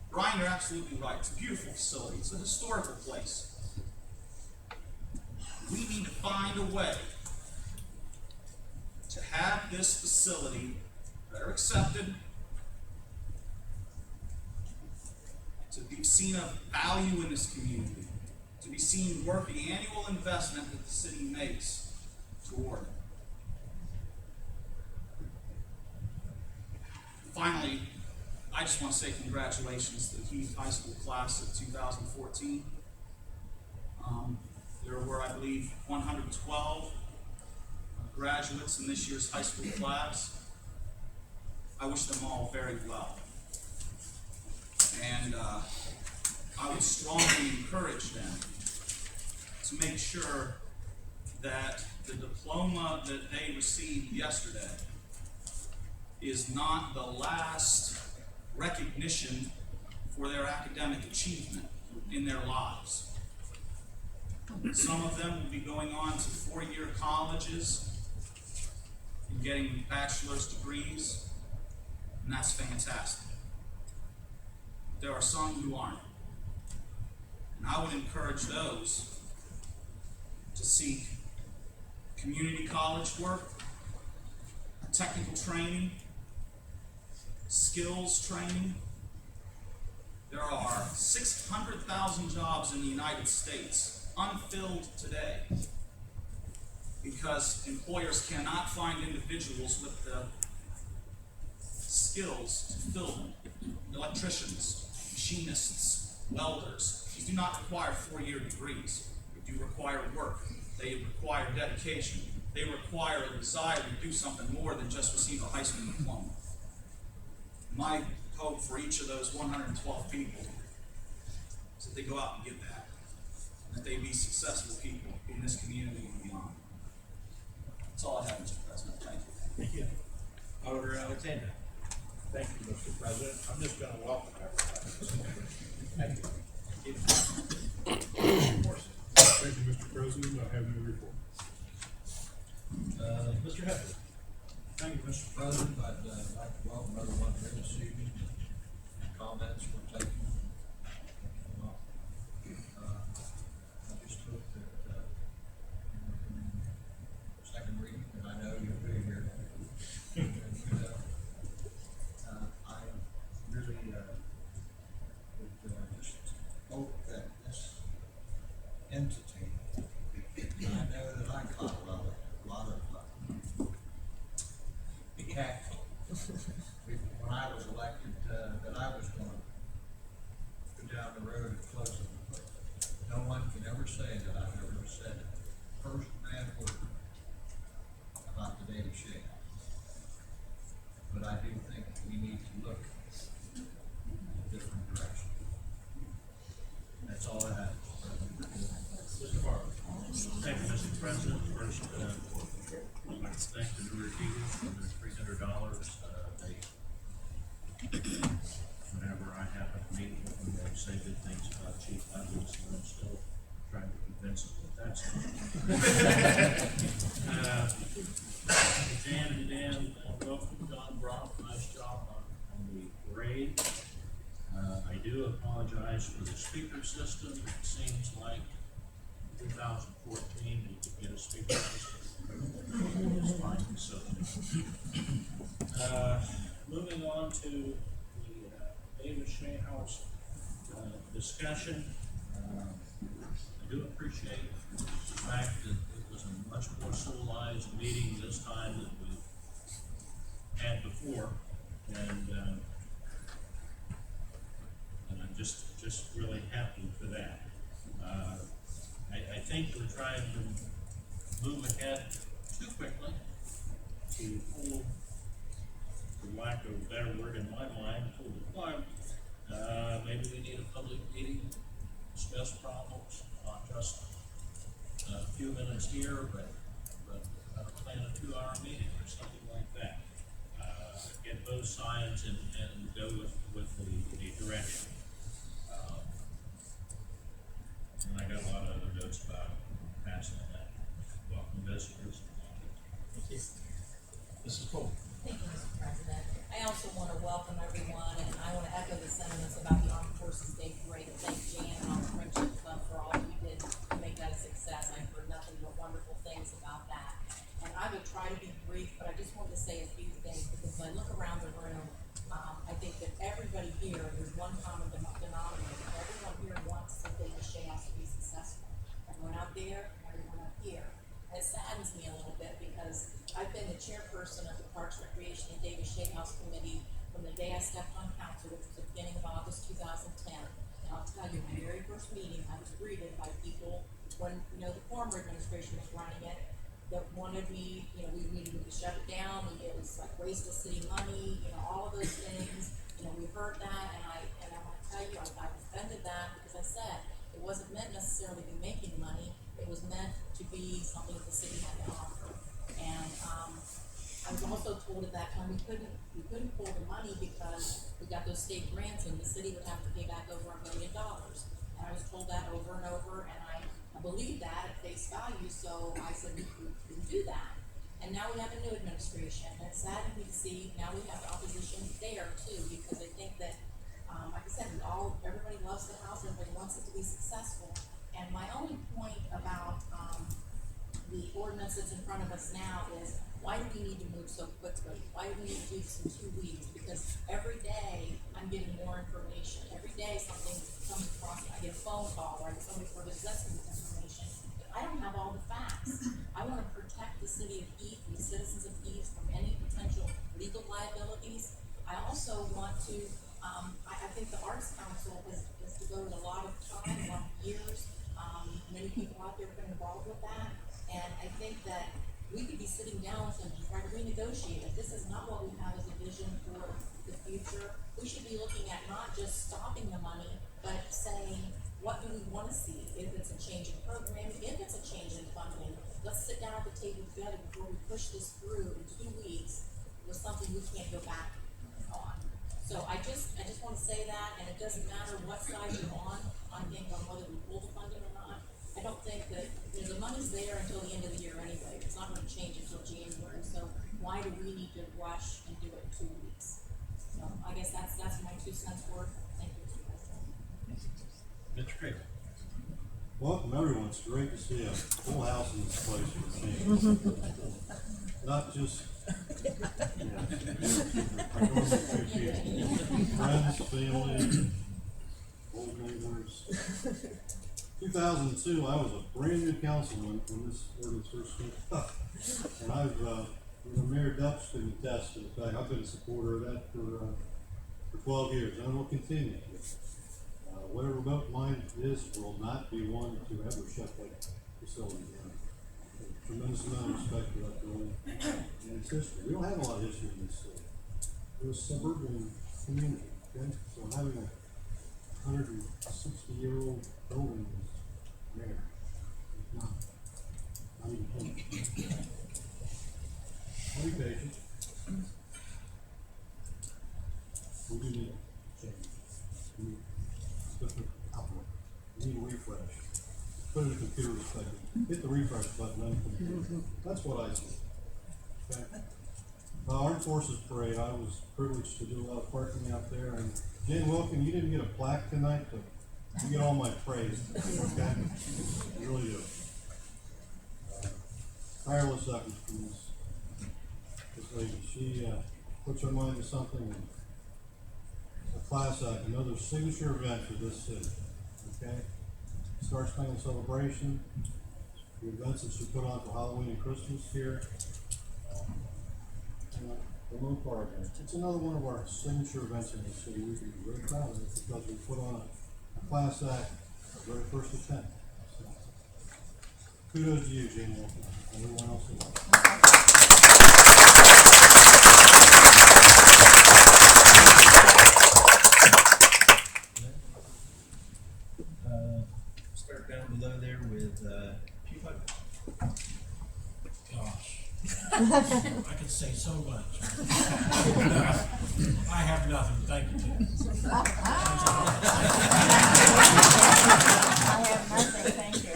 Brian, you're absolutely right. It's a beautiful facility. It's a historical place. We need to find a way to have this facility better accepted, to be seen of value in this community, to be seen worth the annual investment that the city makes toward it. Finally, I just want to say congratulations to the Heath High School class of 2014. There were, I believe, 112 graduates in this year's high school class. I wish them all very well. And I would strongly encourage them to make sure that the diploma that they received yesterday is not the last recognition for their academic achievement in their lives. Some of them will be going on to 4-year colleges and getting bachelor's degrees, and that's fantastic. There are some who aren't. And I would encourage those to seek community college work, technical training, skills training. There are 600,000 jobs in the United States unfilled today because employers cannot find individuals with the skills to fill them. Electricians, machinists, welders. These do not require 4-year degrees. They do require work. They require dedication. They require a desire to do something more than just receive a high school diploma. My hope for each of those 112 people is that they go out and get that. That they be successful people in this community and beyond. That's all I have, Mr. President. Thank you. Thank you. Auditor Alexander. Thank you, Mr. President. I'm just going to welcome everybody. Thank you. Thank you, Mr. President. I have no report. Mr. Heath. Thank you, Mr. President. I'd like to welcome everyone here this evening. Comments were taken. I just hope that second reading, and I know you'll be here. I really would just hope that this entity, I know that I caught a lot of heck when I was elected, that I was going to go down the road and close it. No one can ever say that I've ever said the first bad word about the David Shea House. But I do think we need to look in a different direction. That's all I have. Mr. Barber. Thank you, Mr. President. First, I'd like to thank the newer teachers for their $300. Whenever I happen to meet with them, they say good things about Chief Douglas, and I'm still trying to convince them that that's not. Jan and Dan, welcome. John Brock, nice job on the parade. I do apologize price for the speaker system. It seems like 2014, you could get a speaker system. It's fine, so. Moving on to the Davis Shea House discussion. I do appreciate the fact that it was a much more civilized meeting this time than we've had before, and I'm just really happy for that. I think we're trying to move ahead too quickly to pull, for lack of a better word in my mind, pull the plug. Maybe we need a public meeting, discuss problems, not just a few minutes here, but plan a 2-hour meeting or something like that. Get both sides and go with the direction. And I got a lot of other notes about passing that. Welcome visitors. Thank you. Mrs. Cole. Thank you, Mr. President. I also want to welcome everyone, and I want to echo the sentiments about the Armed Forces Day Parade and thank Jan and our Friendship Club for all you did to make that a success. I've heard nothing but wonderful things about that. And I will try to be brief, but I just wanted to say a few things because when I look around the room, I think that everybody here, there's one common denominator. Everyone here wants the Davis Shea House to be successful. Everyone out there, everyone up here. And it saddens me a little bit because I've been the chairperson of the Parks, Recreation, and Davis Shea House Committee from the day I stepped on council, which was the beginning of August 2010. And I'll tell you, my very first meeting, I was greeted by people when, the former administration was running it, that wanted me, we needed to shut it down, it was like waste of city money, all of those things. We heard that, and I want to tell you, I defended that because I said it wasn't meant necessarily to be making money, it was meant to be something that the city had to offer. And I was also told at that time we couldn't pull the money because we got those state grants and the city would have to pay back over $1 million. And I was told that over and over, and I believed that at face value, so I said we couldn't do that. And now we have a new administration, and it's saddening me to see now we have opposition there too, because I think that, like I said, everybody loves the house, everybody wants it to be successful. And my only point about the ordinance that's in front of us now is, why do we need to move so quickly? Why do we need to do this in 2 weeks? Because every day I'm getting more information. Every day something comes across me. I get a phone call, or I get somebody for possessing this information. But I don't have all the facts. I want to protect the city of Heath and the citizens of Heath from any potential legal liabilities. I also want to, I think the Arts Council has devoted a lot of time, a lot of years. Many people out there have been involved with that. And I think that we could be sitting down with them to try to renegotiate it. This is not what we have as a vision for the future. We should be looking at not just stopping the money, but saying, what do we want to see? If it's a change in programming, if it's a change in funding, let's sit down at the table together before we push this through in 2 weeks with something we can't go back on. So I just want to say that, and it doesn't matter what side you're on things, on whether we pull the funding or not. I don't think that, the money's there until the end of the year anyway. It's not going to change until January. So why do we need to rush and do it in 2 weeks? So I guess that's my 2 cents worth. Thank you, Mr. President. Mr. Craig. Welcome, everyone. It's great to see a full house in this place for a change. Not just, friends, family, old neighbors. 2002, I was a brand new councilman when this ordinance first came up. And I've, Mayor Dutch can attest to the fact I've been a supporter of that for 12 years, and I will continue. Whatever vote mine is will not be one to ever shut that facility down. A tremendous amount of respect for that building and its history. We don't have a lot of history in this city. It was a suburban community, okay? So having a 160-year-old building is rare. It's not even close. I'll be patient. We do need change. We need different outlook. We need a refresh. Put it in a computer perspective. Hit the refresh button on the computer. That's what I see. Okay. Armed Forces Parade, I was privileged to do a lot of parking out there. And Jane Wilkin, you didn't get a plaque tonight, but You get all my praise, okay? I really do. Tireless effort from this lady. She, puts her mind to something, and a class act, another signature event for this city, okay? Star Spangled Celebration, the events that she put on for Halloween and Christmas here. For the most part, it's another one of our signature events in the city. We can be very proud of it because we put on a class act, our very first attempt. So, kudos to you, Jane Wolf, and everyone else involved. Start down below there with, Pew Pipe. Gosh, I could say so much. I have nothing, thank you, Tim. I have nothing, thank you.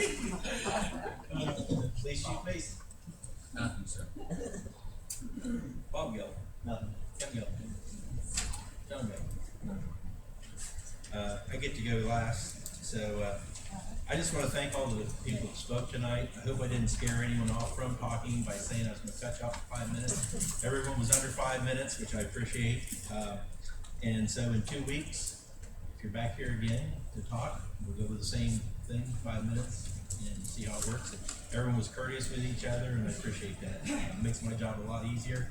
Please, Chief Mason. Nothing, sir. Bob Gill. Nothing. Kim Gill. John Gill. I get to go last, so, I just want to thank all the people that spoke tonight. I hope I didn't scare anyone off from talking by saying I was going to cut you off for 5 minutes. Everyone was under 5 minutes, which I appreciate. And so in 2 weeks, if you're back here again to talk, we'll go over the same thing, 5 minutes, and see how it works. Everyone was courteous with each other, and I appreciate that. It makes my job a lot easier.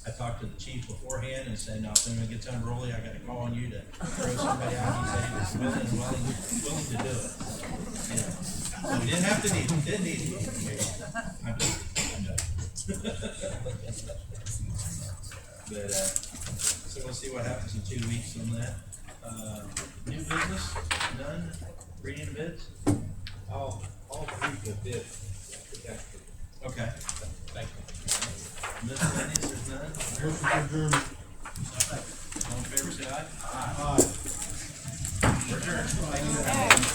I talked to the chief beforehand and said, now, as soon as it gets unruly, I got to call on you to throw somebody out. He said he was willing to do it. So we didn't have to need him, didn't need him. I'm done. But, so we'll see what happens in 2 weeks on that. New business, done, reading the bids? I'll read the bid. Okay. Thank you. Miscellaneous, there's none. Motion for adjournment. All in favor, say aye. Aye. We're adjourned. Thank you.